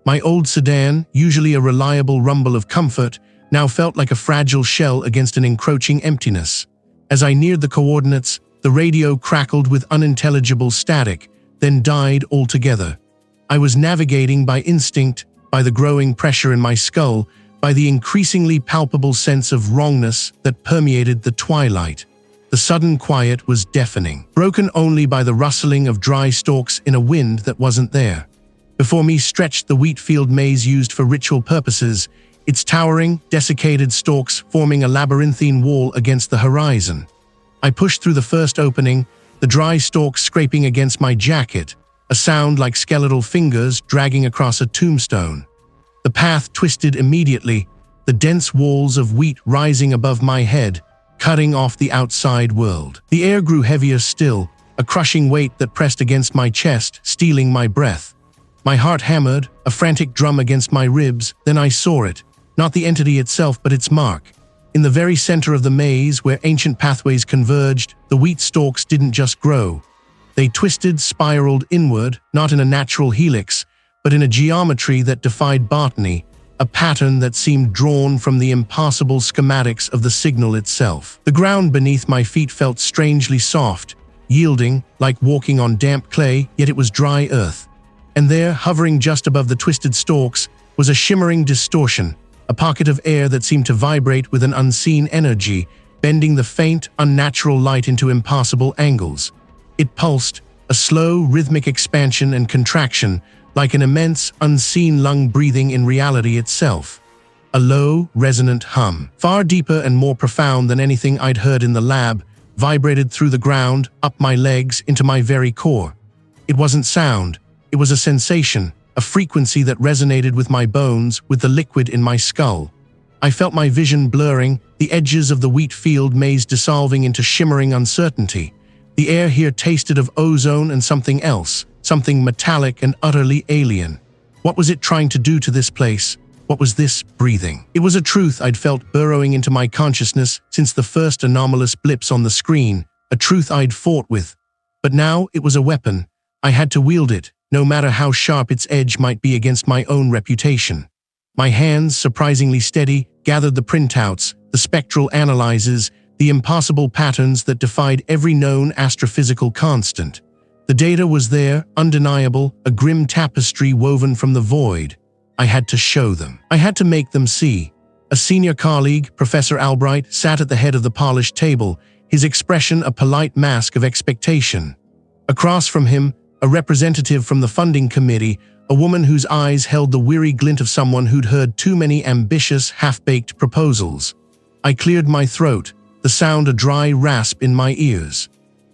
My old sedan, usually a reliable rumble of comfort, now felt like a fragile shell against an encroaching emptiness. As I neared the coordinates, the radio crackled with unintelligible static, then died altogether. I was navigating by instinct, by the growing pressure in my skull, by the increasingly palpable sense of wrongness that permeated the twilight. The sudden quiet was deafening, broken only by the rustling of dry stalks in a wind that wasn't there. Before me stretched the wheat field maze used for ritual purposes, its towering, desiccated stalks forming a labyrinthine wall against the horizon. I pushed through the first opening, the dry stalks scraping against my jacket, a sound like skeletal fingers dragging across a tombstone. The path twisted immediately, the dense walls of wheat rising above my head, cutting off the outside world. The air grew heavier still, a crushing weight that pressed against my chest, stealing my breath. My heart hammered, a frantic drum against my ribs. Then I saw it, not the entity itself but its mark. In the very center of the maze, where ancient pathways converged, the wheat stalks didn't just grow. They twisted, spiraled inward, not in a natural helix, but in a geometry that defied botany, a pattern that seemed drawn from the impassable schematics of the signal itself. The ground beneath my feet felt strangely soft, yielding, like walking on damp clay, yet it was dry earth. And there, hovering just above the twisted stalks, was a shimmering distortion, a pocket of air that seemed to vibrate with an unseen energy, bending the faint, unnatural light into impassable angles. It pulsed, a slow, rhythmic expansion and contraction, like an immense, unseen lung breathing in reality itself. A low, resonant hum, far deeper and more profound than anything I'd heard in the lab, vibrated through the ground, up my legs, into my very core. It wasn't sound, it was a sensation, a frequency that resonated with my bones, with the liquid in my skull. I felt my vision blurring, the edges of the wheat field maze dissolving into shimmering uncertainty. The air here tasted of ozone and something else, something metallic and utterly alien. What was it trying to do to this place? What was this breathing? It was a truth I'd felt burrowing into my consciousness since the first anomalous blips on the screen, a truth I'd fought with. But now it was a weapon. I had to wield it, no matter how sharp its edge might be against my own reputation. My hands, surprisingly steady, gathered the printouts, the spectral analyzes, the impossible patterns that defied every known astrophysical constant. The data was there, undeniable, a grim tapestry woven from the void. I had to show them. I had to make them see. A senior colleague, Professor Albright, sat at the head of the polished table, his expression a polite mask of expectation. Across from him, a representative from the funding committee, a woman whose eyes held the weary glint of someone who'd heard too many ambitious, half-baked proposals. I cleared my throat, the sound a dry rasp in my ears.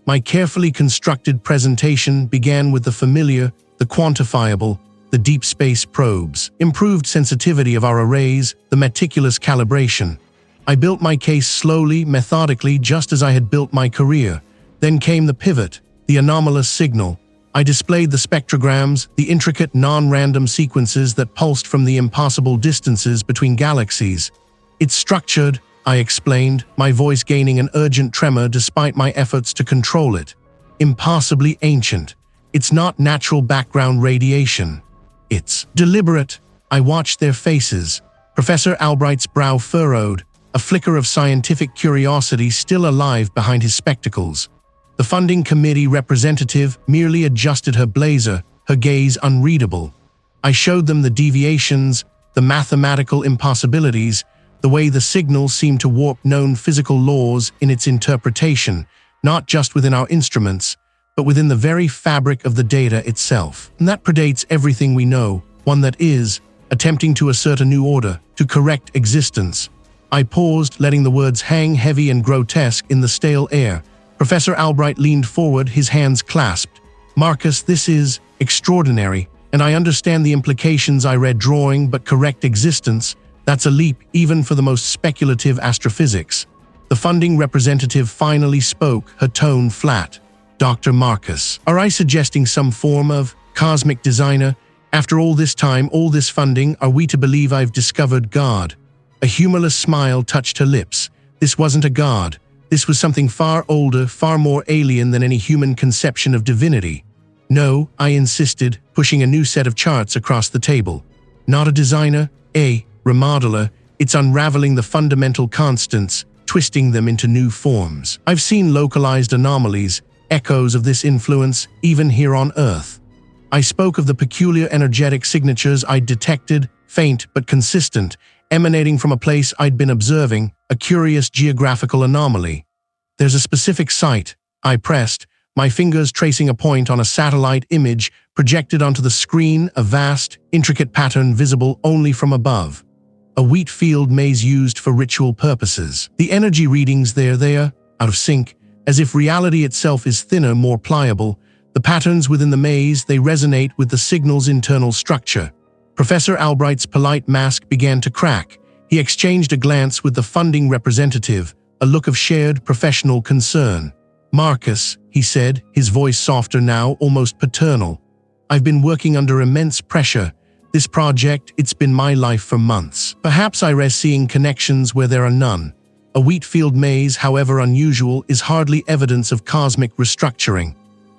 My carefully constructed presentation began with the familiar, the quantifiable, the deep space probes, improved sensitivity of our arrays, the meticulous calibration. I built my case slowly, methodically, just as I had built my career. Then came the pivot, the anomalous signal. I displayed the spectrograms, the intricate, non-random sequences that pulsed from the impossible distances between galaxies. "It's structured," I explained, my voice gaining an urgent tremor despite my efforts to control it. "Impossibly ancient. It's not natural background radiation. It's deliberate." I watched their faces. Professor Albright's brow furrowed, a flicker of scientific curiosity still alive behind his spectacles. The funding committee representative merely adjusted her blazer, her gaze unreadable. I showed them the deviations, the mathematical impossibilities, the way the signal seemed to warp known physical laws in its interpretation, not just within our instruments, but within the very fabric of the data itself. And that predates everything we know, one that is, attempting to assert a new order, to correct existence. I paused, letting the words hang heavy and grotesque in the stale air. Professor Albright leaned forward, his hands clasped. "Marcus, this is extraordinary, and I understand the implications I read drawing, but correct existence, that's a leap even for the most speculative astrophysics." The funding representative finally spoke, her tone flat. "Dr. Marcus, are I suggesting some form of cosmic designer? After all this time, all this funding, are we to believe I've discovered God?" A humorless smile touched her lips. This wasn't a god. This was something far older, far more alien than any human conception of divinity. "No," I insisted, pushing a new set of charts across the table. "Not a designer, a remodeler. It's unraveling the fundamental constants, twisting them into new forms. I've seen localized anomalies, echoes of this influence, even here on Earth." I spoke of the peculiar energetic signatures I'd detected, faint but consistent, emanating from a place I'd been observing, a curious geographical anomaly. "There's a specific site," I pressed, my fingers tracing a point on a satellite image projected onto the screen, a vast, intricate pattern visible only from above. A wheat field maze used for ritual purposes. The energy readings they are out of sync, as if reality itself is thinner, more pliable. The patterns within the maze, they resonate with the signal's internal structure. Professor Albright's polite mask began to crack. He exchanged a glance with the funding representative, a look of shared professional concern. "Marcus," he said, his voice softer now, almost paternal. "I've been working under immense pressure. This project, it's been my life for months. Perhaps I risk seeing connections where there are none. A wheat field maze, however unusual, is hardly evidence of cosmic restructuring.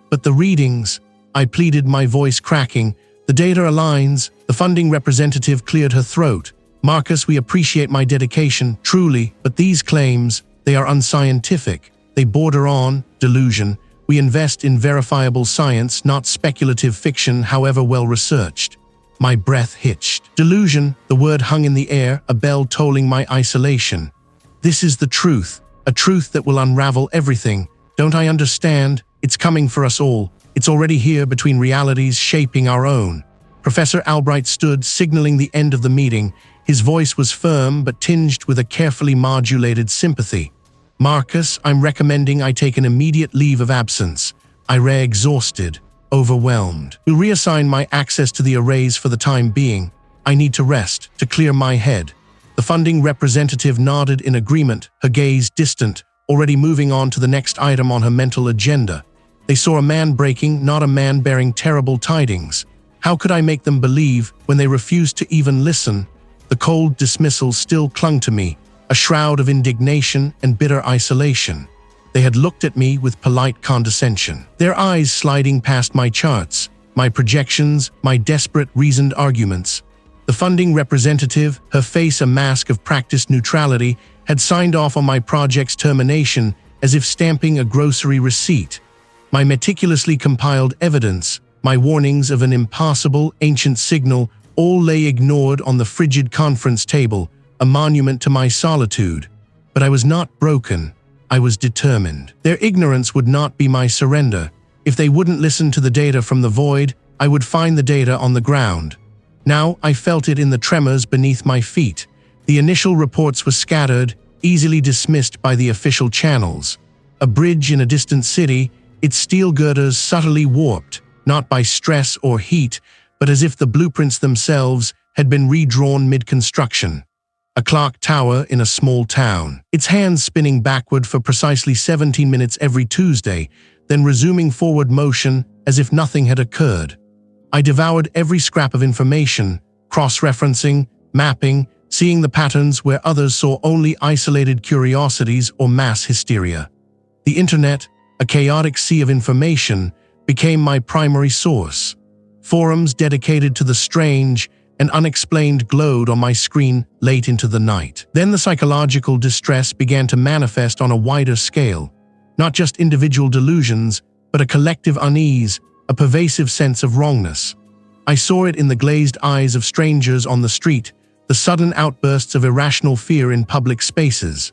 But the readings," I pleaded, my voice cracking, "the data aligns." The funding representative cleared her throat. "Marcus, we appreciate my dedication, truly, but these claims, they are unscientific. They border on delusion. We invest in verifiable science, not speculative fiction, however well researched." My breath hitched. Delusion, the word hung in the air, a bell tolling my isolation. "This is the truth, a truth that will unravel everything. Don't I understand? It's coming for us all. It's already here, between realities shaping our own." Professor Albright stood, signaling the end of the meeting. His voice was firm but tinged with a carefully modulated sympathy. "Marcus, I'm recommending I take an immediate leave of absence. I'm exhausted, overwhelmed. We'll reassign my access to the arrays for the time being. I need to rest, to clear my head." The funding representative nodded in agreement, her gaze distant, already moving on to the next item on her mental agenda. They saw a man breaking, not a man bearing terrible tidings. How could I make them believe when they refused to even listen? The cold dismissal still clung to me, a shroud of indignation and bitter isolation. They had looked at me with polite condescension, their eyes sliding past my charts, my projections, my desperate reasoned arguments. The funding representative, her face a mask of practiced neutrality, had signed off on my project's termination as if stamping a grocery receipt. My meticulously compiled evidence, my warnings of an impossible, ancient signal, all lay ignored on the frigid conference table, a monument to my solitude. But I was not broken. I was determined. Their ignorance would not be my surrender. If they wouldn't listen to the data from the void, I would find the data on the ground. Now I felt it in the tremors beneath my feet. The initial reports were scattered, easily dismissed by the official channels. A bridge in a distant city, its steel girders subtly warped, not by stress or heat, but as if the blueprints themselves had been redrawn mid-construction. a clock tower in a small town, its hands spinning backward for precisely 17 minutes every Tuesday, then resuming forward motion as if nothing had occurred. I devoured every scrap of information, cross-referencing, mapping, seeing the patterns where others saw only isolated curiosities or mass hysteria. The internet, a chaotic sea of information, became my primary source. Forums dedicated to the strange and unexplained glowed on my screen late into the night. Then the psychological distress began to manifest on a wider scale. Not just individual delusions, but a collective unease, a pervasive sense of wrongness. I saw it in the glazed eyes of strangers on the street, the sudden outbursts of irrational fear in public spaces.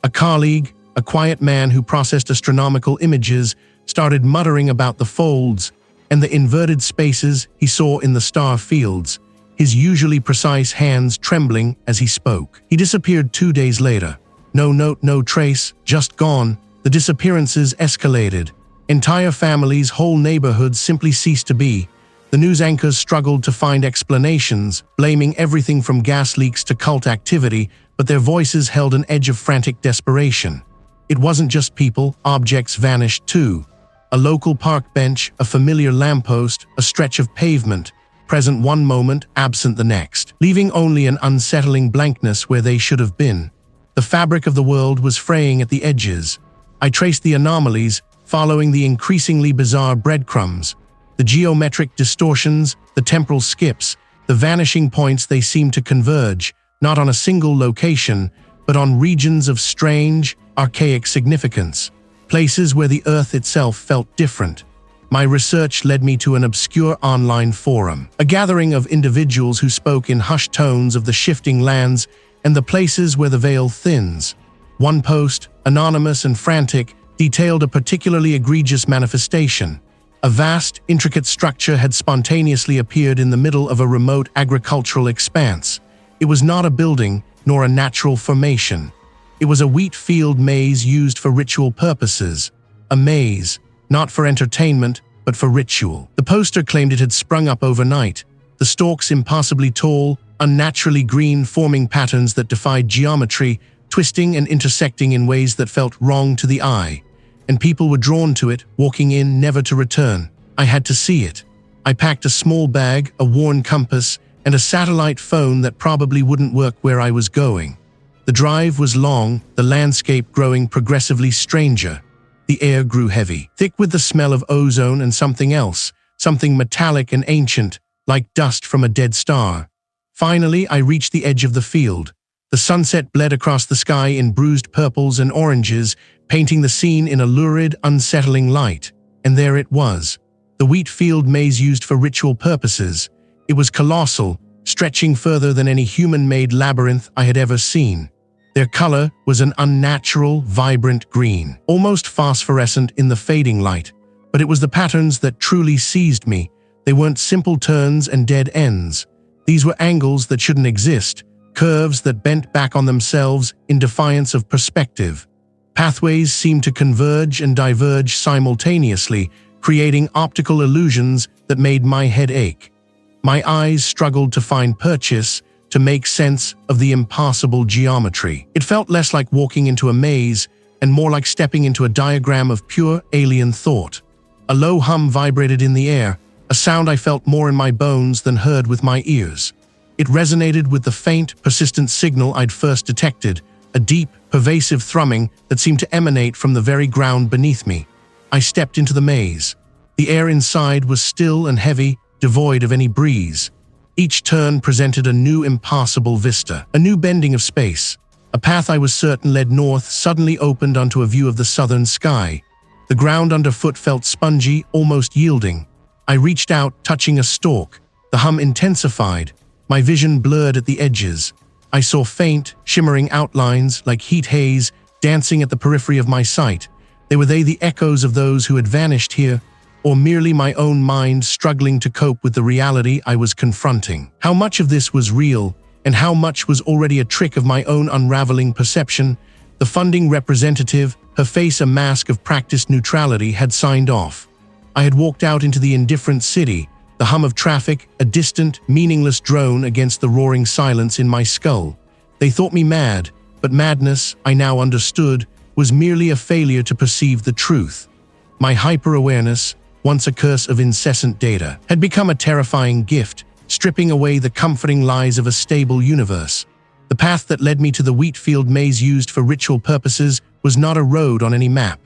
A colleague, a quiet man who processed astronomical images, started muttering about the folds and the inverted spaces he saw in the star fields, his usually precise hands trembling as he spoke. He disappeared 2 days later. No note, no trace, just gone. The disappearances escalated. Entire families, whole neighborhoods simply ceased to be. The news anchors struggled to find explanations, blaming everything from gas leaks to cult activity, but their voices held an edge of frantic desperation. It wasn't just people, objects vanished too. A local park bench, a familiar lamppost, a stretch of pavement, present one moment, absent the next, leaving only an unsettling blankness where they should have been. The fabric of the world was fraying at the edges. I traced the anomalies, following the increasingly bizarre breadcrumbs. The geometric distortions, the temporal skips, the vanishing points, they seemed to converge, not on a single location, but on regions of strange, archaic significance, places where the Earth itself felt different. My research led me to an obscure online forum, a gathering of individuals who spoke in hushed tones of the shifting lands and the places where the veil thins. One post, anonymous and frantic, detailed a particularly egregious manifestation. A vast, intricate structure had spontaneously appeared in the middle of a remote agricultural expanse. It was not a building, nor a natural formation. It was a wheat field maze used for ritual purposes. A maze, not for entertainment, but for ritual. The poster claimed it had sprung up overnight, the stalks impossibly tall, unnaturally green, forming patterns that defied geometry, twisting and intersecting in ways that felt wrong to the eye. And people were drawn to it, walking in, never to return. I had to see it. I packed a small bag, a worn compass, and a satellite phone that probably wouldn't work where I was going. The drive was long, the landscape growing progressively stranger. The air grew heavy, thick with the smell of ozone and something else, something metallic and ancient, like dust from a dead star. Finally, I reached the edge of the field. The sunset bled across the sky in bruised purples and oranges, painting the scene in a lurid, unsettling light. And there it was, the wheat field maze used for ritual purposes. It was colossal, stretching further than any human-made labyrinth I had ever seen. Their color was an unnatural, vibrant green, almost phosphorescent in the fading light. But it was the patterns that truly seized me. They weren't simple turns and dead ends. These were angles that shouldn't exist, curves that bent back on themselves in defiance of perspective. Pathways seemed to converge and diverge simultaneously, creating optical illusions that made my head ache. My eyes struggled to find purchase, to make sense of the impossible geometry. It felt less like walking into a maze and more like stepping into a diagram of pure alien thought. A low hum vibrated in the air, a sound I felt more in my bones than heard with my ears. It resonated with the faint, persistent signal I'd first detected, a deep, pervasive thrumming that seemed to emanate from the very ground beneath me. I stepped into the maze. The air inside was still and heavy, devoid of any breeze. Each turn presented a new impassable vista, a new bending of space. A path I was certain led north suddenly opened onto a view of the southern sky. The ground underfoot felt spongy, almost yielding. I reached out, touching a stalk. The hum intensified. My vision blurred at the edges. I saw faint, shimmering outlines like heat haze dancing at the periphery of my sight. Were they the echoes of those who had vanished here, or merely my own mind struggling to cope with the reality I was confronting? How much of this was real, and how much was already a trick of my own unraveling perception? The funding representative, her face a mask of practiced neutrality, had signed off. I had walked out into the indifferent city, the hum of traffic, a distant, meaningless drone against the roaring silence in my skull. They thought me mad, but madness, I now understood, was merely a failure to perceive the truth. My hyper-awareness, once a curse of incessant data, had become a terrifying gift, stripping away the comforting lies of a stable universe. The path that led me to the wheat field maze used for ritual purposes was not a road on any map.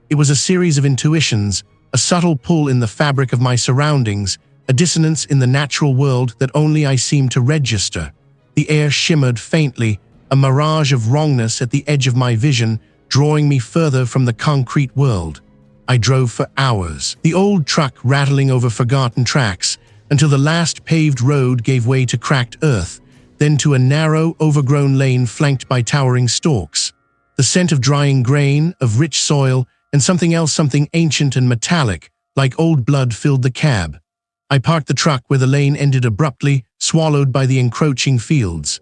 It was a series of intuitions, a subtle pull in the fabric of my surroundings, a dissonance in the natural world that only I seemed to register. The air shimmered faintly, a mirage of wrongness at the edge of my vision, drawing me further from the concrete world. I drove for hours, the old truck rattling over forgotten tracks, until the last paved road gave way to cracked earth, then to a narrow, overgrown lane flanked by towering stalks. The scent of drying grain, of rich soil, and something else, something ancient and metallic, like old blood, filled the cab. I parked the truck where the lane ended abruptly, swallowed by the encroaching fields.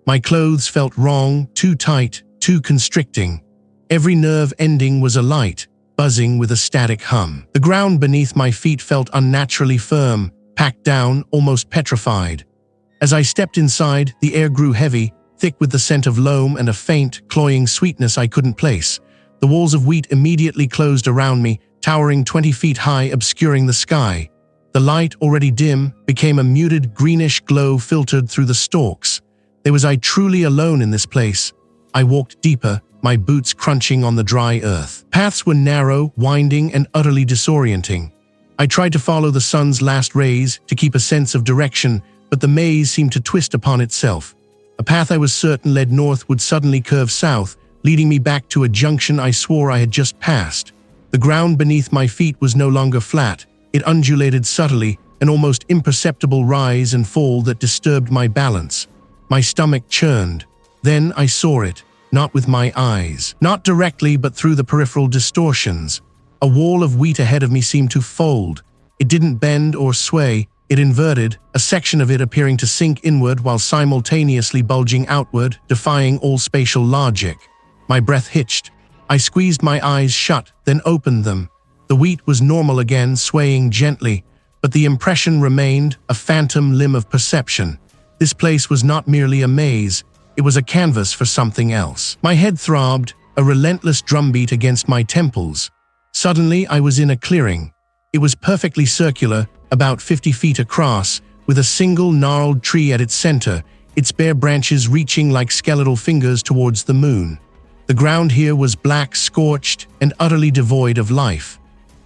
My clothes felt wrong, too tight, too constricting. Every nerve ending was alight, buzzing with a static hum. The ground beneath my feet felt unnaturally firm, packed down, almost petrified. As I stepped inside, the air grew heavy, thick with the scent of loam and a faint, cloying sweetness I couldn't place. The walls of wheat immediately closed around me, towering 20 feet high, obscuring the sky. The light, already dim, became a muted greenish glow filtered through the stalks. Was I truly alone in this place? I walked deeper, my boots crunching on the dry earth. Paths were narrow, winding, and utterly disorienting. I tried to follow the sun's last rays to keep a sense of direction, but the maze seemed to twist upon itself. A path I was certain led north would suddenly curve south, leading me back to a junction I swore I had just passed. The ground beneath my feet was no longer flat. It undulated subtly, an almost imperceptible rise and fall that disturbed my balance. My stomach churned. Then I saw it, not with my eyes. Not directly, but through the peripheral distortions. A wall of wheat ahead of me seemed to fold. It didn't bend or sway, it inverted, a section of it appearing to sink inward while simultaneously bulging outward, defying all spatial logic. My breath hitched. I squeezed my eyes shut, then opened them. The wheat was normal again, swaying gently, but the impression remained, a phantom limb of perception. This place was not merely a maze, it was a canvas for something else. My head throbbed, a relentless drumbeat against my temples. Suddenly, I was in a clearing. It was perfectly circular, about 50 feet across, with a single gnarled tree at its center, its bare branches reaching like skeletal fingers towards the moon. The ground here was black, scorched, and utterly devoid of life.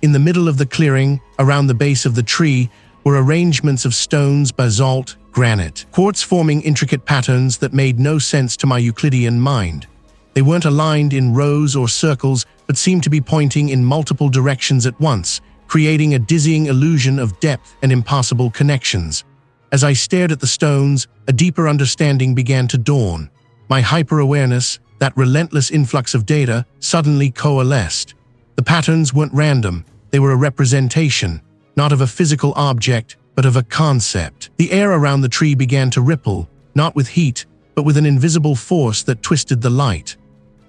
In the middle of the clearing, around the base of the tree, were arrangements of stones, basalt, granite, quartz forming intricate patterns that made no sense to my Euclidean mind. They weren't aligned in rows or circles, but seemed to be pointing in multiple directions at once, creating a dizzying illusion of depth and impossible connections. As I stared at the stones, a deeper understanding began to dawn. My hyper-awareness, that relentless influx of data, suddenly coalesced. The patterns weren't random, they were a representation, not of a physical object, but of a concept. The air around the tree began to ripple, not with heat, but with an invisible force that twisted the light.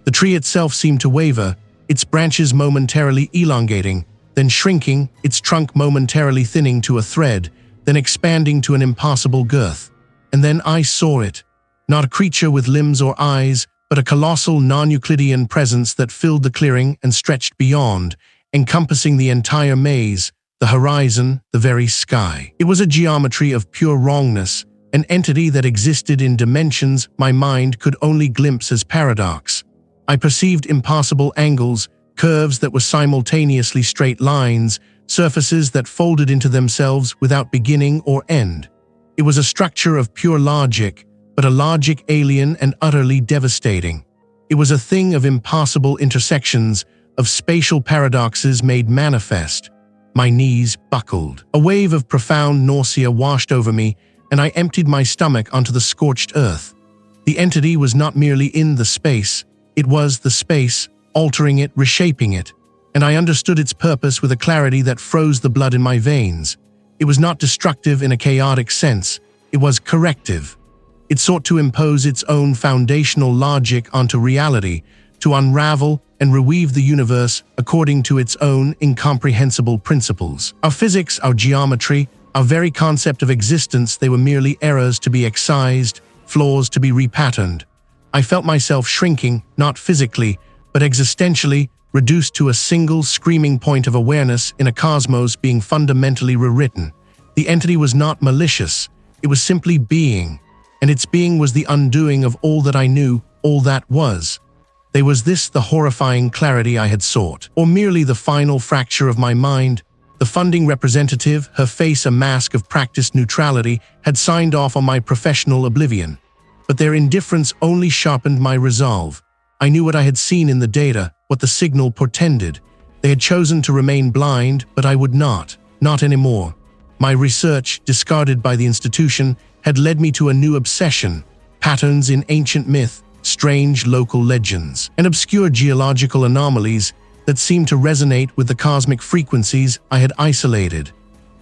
The tree itself seemed to waver, its branches momentarily elongating, then shrinking, its trunk momentarily thinning to a thread, then expanding to an impossible girth. And then I saw it. Not a creature with limbs or eyes, but a colossal non-Euclidean presence that filled the clearing and stretched beyond, encompassing the entire maze, the horizon, the very sky. It was a geometry of pure wrongness, an entity that existed in dimensions my mind could only glimpse as paradox. I perceived impossible angles, curves that were simultaneously straight lines, surfaces that folded into themselves without beginning or end. It was a structure of pure logic, but a logic alien and utterly devastating. It was a thing of impossible intersections, of spatial paradoxes made manifest. My knees buckled. A wave of profound nausea washed over me, and I emptied my stomach onto the scorched earth. The entity was not merely in the space, it was the space, altering it, reshaping it, and I understood its purpose with a clarity that froze the blood in my veins. It was not destructive in a chaotic sense, it was corrective. It sought to impose its own foundational logic onto reality, to unravel and reweave the universe according to its own incomprehensible principles. Our physics, our geometry, our very concept of existence, they were merely errors to be excised, flaws to be repatterned. I felt myself shrinking, not physically, but existentially, reduced to a single screaming point of awareness in a cosmos being fundamentally rewritten. The entity was not malicious, it was simply being, and its being was the undoing of all that I knew, all that was. Was this the horrifying clarity I had sought, or merely the final fracture of my mind? The funding representative, her face a mask of practiced neutrality, had signed off on my professional oblivion. But their indifference only sharpened my resolve. I knew what I had seen in the data, what the signal portended. They had chosen to remain blind, but I would not anymore. My research, discarded by the institution, had led me to a new obsession: patterns in ancient myth, strange local legends, and obscure geological anomalies that seemed to resonate with the cosmic frequencies I had isolated.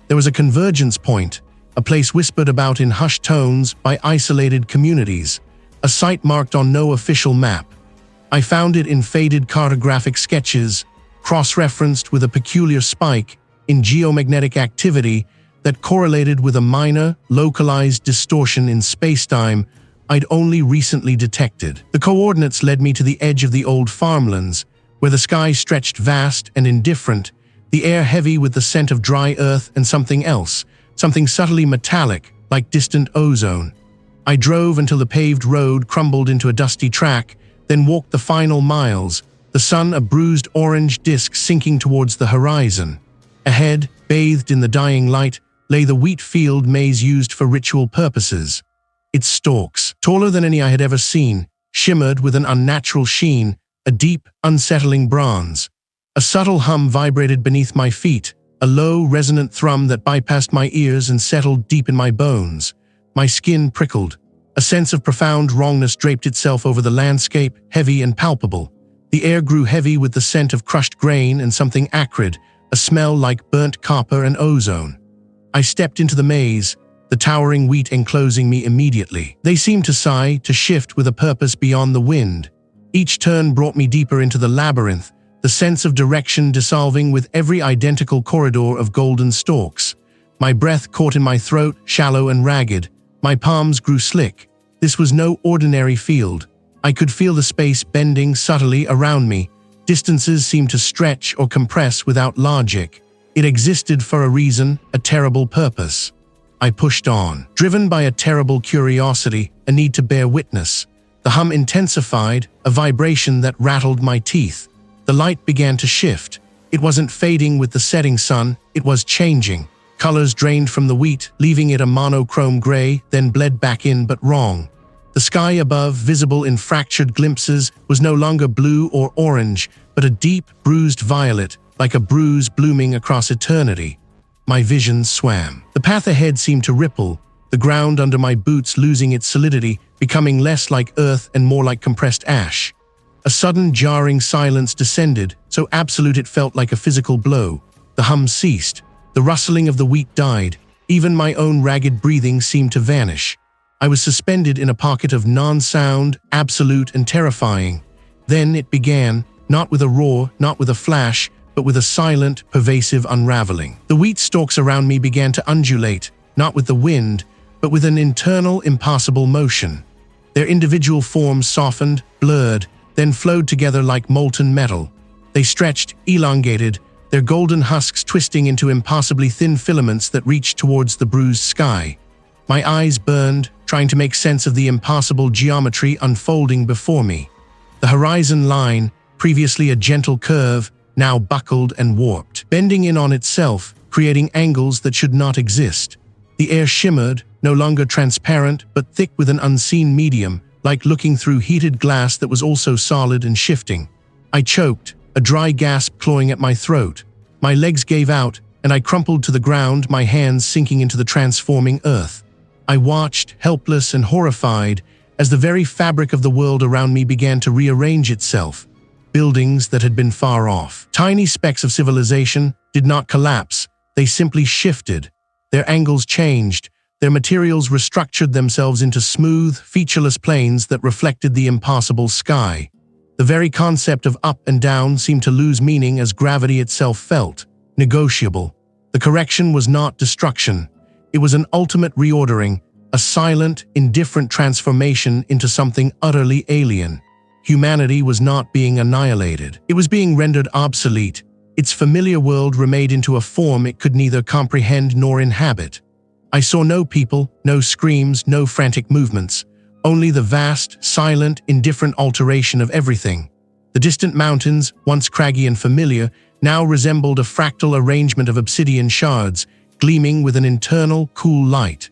There was a convergence point, a place whispered about in hushed tones by isolated communities, a site marked on no official map. I found it in faded cartographic sketches, cross-referenced with a peculiar spike in geomagnetic activity that correlated with a minor, localized distortion in spacetime I'd only recently detected. The coordinates led me to the edge of the old farmlands, where the sky stretched vast and indifferent, the air heavy with the scent of dry earth and something else, something subtly metallic, like distant ozone. I drove until the paved road crumbled into a dusty track, then walked the final miles, the sun a bruised orange disk sinking towards the horizon. Ahead, bathed in the dying light, lay the wheat field maize used for ritual purposes. Its stalks, taller than any I had ever seen, shimmered with an unnatural sheen, a deep, unsettling bronze. A subtle hum vibrated beneath my feet, a low, resonant thrum that bypassed my ears and settled deep in my bones. My skin prickled. A sense of profound wrongness draped itself over the landscape, heavy and palpable. The air grew heavy with the scent of crushed grain and something acrid, a smell like burnt copper and ozone. I stepped into the maze, the towering wheat enclosing me immediately. They seemed to sigh, to shift with a purpose beyond the wind. Each turn brought me deeper into the labyrinth, the sense of direction dissolving with every identical corridor of golden stalks. My breath caught in my throat, shallow and ragged. My palms grew slick. This was no ordinary field. I could feel the space bending subtly around me. Distances seemed to stretch or compress without logic. It existed for a reason, a terrible purpose. I pushed on, driven by a terrible curiosity, a need to bear witness. The hum intensified, a vibration that rattled my teeth. The light began to shift. It wasn't fading with the setting sun, it was changing. Colors drained from the wheat, leaving it a monochrome gray, then bled back in, but wrong. The sky above, visible in fractured glimpses, was no longer blue or orange, but a deep, bruised violet, like a bruise blooming across eternity. My vision swam. The path ahead seemed to ripple, the ground under my boots losing its solidity, becoming less like earth and more like compressed ash. A sudden jarring silence descended, so absolute it felt like a physical blow. The hum ceased. The rustling of the wheat died. Even my own ragged breathing seemed to vanish. I was suspended in a pocket of non-sound, absolute and terrifying. Then it began, not with a roar, not with a flash, but with a silent, pervasive unraveling. The wheat stalks around me began to undulate, not with the wind, but with an internal, impassable motion. Their individual forms softened, blurred, then flowed together like molten metal. They stretched, elongated, their golden husks twisting into impossibly thin filaments that reached towards the bruised sky. My eyes burned, trying to make sense of the impossible geometry unfolding before me. The horizon line, previously a gentle curve, now buckled and warped, bending in on itself, creating angles that should not exist. The air shimmered, no longer transparent, but thick with an unseen medium, like looking through heated glass that was also solid and shifting. I choked, a dry gasp clawing at my throat. My legs gave out, and I crumpled to the ground, my hands sinking into the transforming earth. I watched, helpless and horrified, as the very fabric of the world around me began to rearrange itself. Buildings that had been far off, tiny specks of civilization, did not collapse, they simply shifted. Their angles changed, their materials restructured themselves into smooth, featureless planes that reflected the impassable sky. The very concept of up and down seemed to lose meaning as gravity itself felt negotiable. The correction was not destruction. It was an ultimate reordering, a silent, indifferent transformation into something utterly alien. Humanity was not being annihilated. It was being rendered obsolete. Its familiar world remade into a form it could neither comprehend nor inhabit. I saw no people, no screams, no frantic movements, only the vast, silent, indifferent alteration of everything. The distant mountains, once craggy and familiar, now resembled a fractal arrangement of obsidian shards, gleaming with an internal, cool light.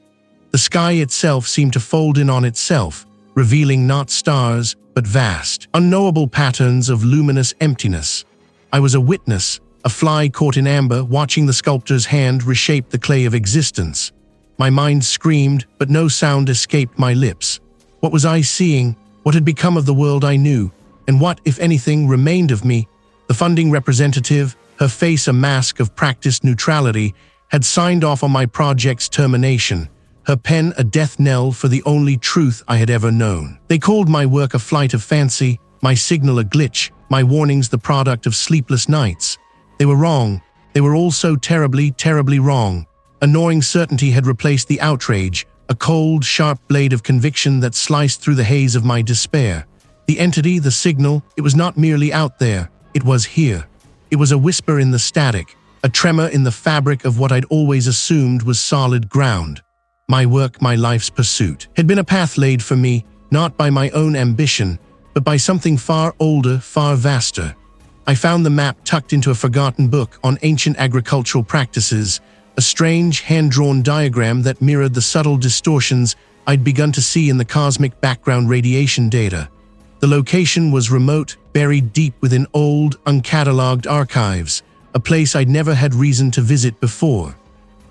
The sky itself seemed to fold in on itself, revealing not stars, but vast, unknowable patterns of luminous emptiness. I was a witness, a fly caught in amber, watching the sculptor's hand reshape the clay of existence. My mind screamed, but no sound escaped my lips. What was I seeing? What had become of the world I knew? And what, if anything, remained of me? The funding representative, her face a mask of practiced neutrality, had signed off on my project's termination, her pen a death knell for the only truth I had ever known. They called my work a flight of fancy, my signal a glitch, my warnings the product of sleepless nights. They were wrong. They were all so terribly, terribly wrong. A gnawing certainty had replaced the outrage, a cold, sharp blade of conviction that sliced through the haze of my despair. The entity, the signal, it was not merely out there, it was here. It was a whisper in the static, a tremor in the fabric of what I'd always assumed was solid ground. My work, my life's pursuit, had been a path laid for me, not by my own ambition, but by something far older, far vaster. I found the map tucked into a forgotten book on ancient agricultural practices, a strange, hand-drawn diagram that mirrored the subtle distortions I'd begun to see in the cosmic background radiation data. The location was remote, buried deep within old, uncatalogued archives, a place I'd never had reason to visit before.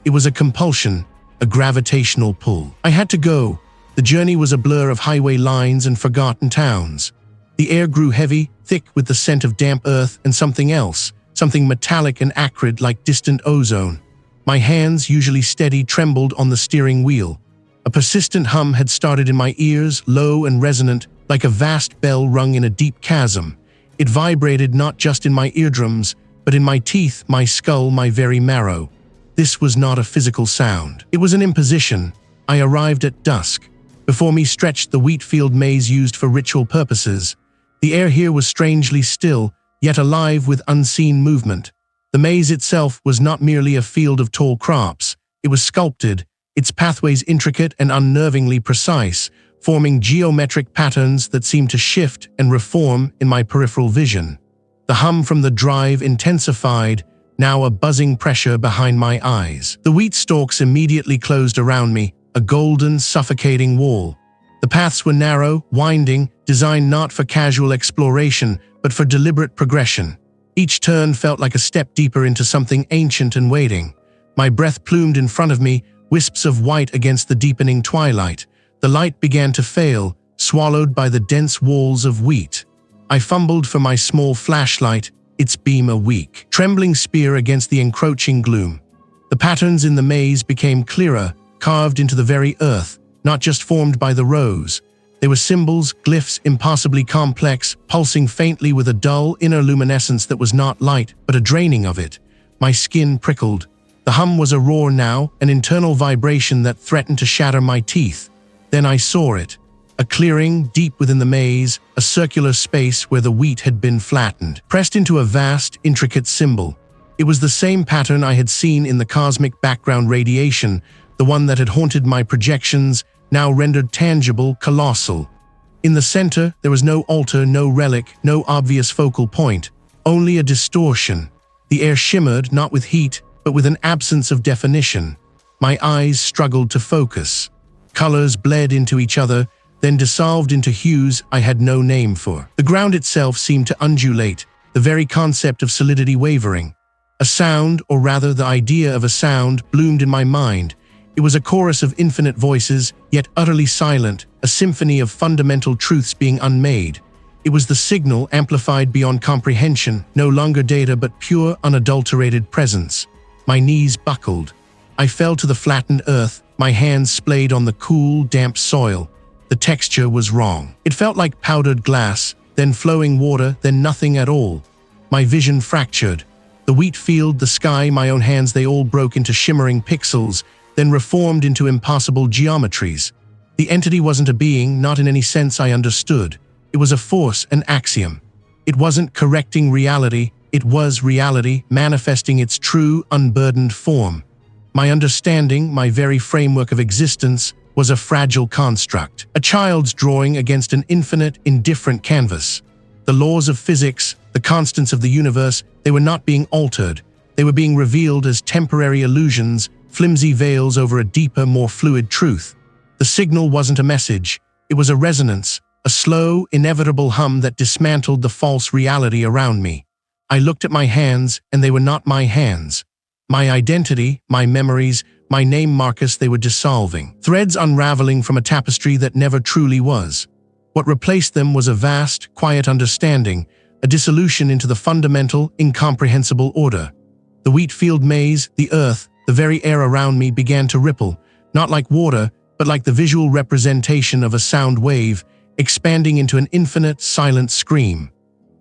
It was a compulsion, a gravitational pull. I had to go. The journey was a blur of highway lines and forgotten towns. The air grew heavy, thick with the scent of damp earth and something else, something metallic and acrid like distant ozone. My hands, usually steady, trembled on the steering wheel. A persistent hum had started in my ears, low and resonant, like a vast bell rung in a deep chasm. It vibrated not just in my eardrums, but in my teeth, my skull, my very marrow. This was not a physical sound. It was an imposition. I arrived at dusk. Before me stretched the wheat field maze used for ritual purposes. The air here was strangely still, yet alive with unseen movement. The maze itself was not merely a field of tall crops. It was sculpted, its pathways intricate and unnervingly precise, forming geometric patterns that seemed to shift and reform in my peripheral vision. The hum from the drive intensified, now a buzzing pressure behind my eyes. The wheat stalks immediately closed around me, a golden, suffocating wall. The paths were narrow, winding, designed not for casual exploration, but for deliberate progression. Each turn felt like a step deeper into something ancient and waiting. My breath plumed in front of me, wisps of white against the deepening twilight. The light began to fail, swallowed by the dense walls of wheat. I fumbled for my small flashlight, its beam a weak, trembling spear against the encroaching gloom. The patterns in the maze became clearer, carved into the very earth, not just formed by the rows. They were symbols, glyphs, impossibly complex, pulsing faintly with a dull inner luminescence that was not light, but a draining of it. My skin prickled. The hum was a roar now, an internal vibration that threatened to shatter my teeth. Then I saw it. A clearing deep within the maze, a circular space where the wheat had been flattened, pressed into a vast, intricate symbol. It was the same pattern I had seen in the cosmic background radiation, the one that had haunted my projections, now rendered tangible, colossal. In the center, there was no altar, no relic, no obvious focal point, only a distortion. The air shimmered, not with heat, but with an absence of definition. My eyes struggled to focus. Colors bled into each other, then dissolved into hues I had no name for. The ground itself seemed to undulate, the very concept of solidity wavering. A sound, or rather the idea of a sound, bloomed in my mind. It was a chorus of infinite voices, yet utterly silent, a symphony of fundamental truths being unmade. It was the signal amplified beyond comprehension, no longer data but pure, unadulterated presence. My knees buckled. I fell to the flattened earth, my hands splayed on the cool, damp soil. The texture was wrong. It felt like powdered glass, then flowing water, then nothing at all. My vision fractured. The wheat field, the sky, my own hands, they all broke into shimmering pixels, then reformed into impossible geometries. The entity wasn't a being, not in any sense I understood. It was a force, an axiom. It wasn't correcting reality, it was reality manifesting its true, unburdened form. My understanding, my very framework of existence, was a fragile construct, a child's drawing against an infinite, indifferent canvas. The laws of physics, the constants of the universe, they were not being altered. They were being revealed as temporary illusions, flimsy veils over a deeper, more fluid truth. The signal wasn't a message, it was a resonance, a slow, inevitable hum that dismantled the false reality around me. I looked at my hands, and they were not my hands. My identity, my memories, my name Marcus, they were dissolving, threads unraveling from a tapestry that never truly was. What replaced them was a vast, quiet understanding, a dissolution into the fundamental, incomprehensible order. The wheat field maze, the earth, the very air around me began to ripple, not like water, but like the visual representation of a sound wave, expanding into an infinite, silent scream.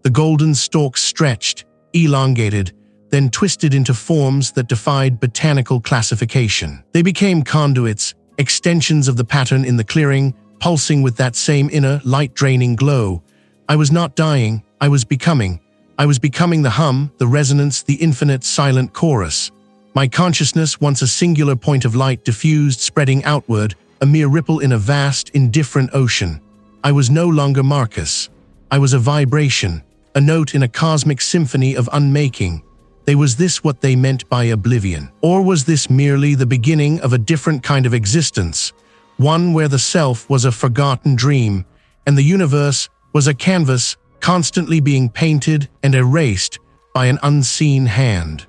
The golden stalks stretched, elongated, then twisted into forms that defied botanical classification. They became conduits, extensions of the pattern in the clearing, pulsing with that same inner, light-draining glow. I was not dying, I was becoming. I was becoming the hum, the resonance, the infinite, silent chorus. My consciousness, once a singular point of light, diffused, spreading outward, a mere ripple in a vast, indifferent ocean. I was no longer Marcus. I was a vibration, a note in a cosmic symphony of unmaking. Was this what they meant by oblivion? Or was this merely the beginning of a different kind of existence, one where the self was a forgotten dream, and the universe was a canvas constantly being painted and erased by an unseen hand?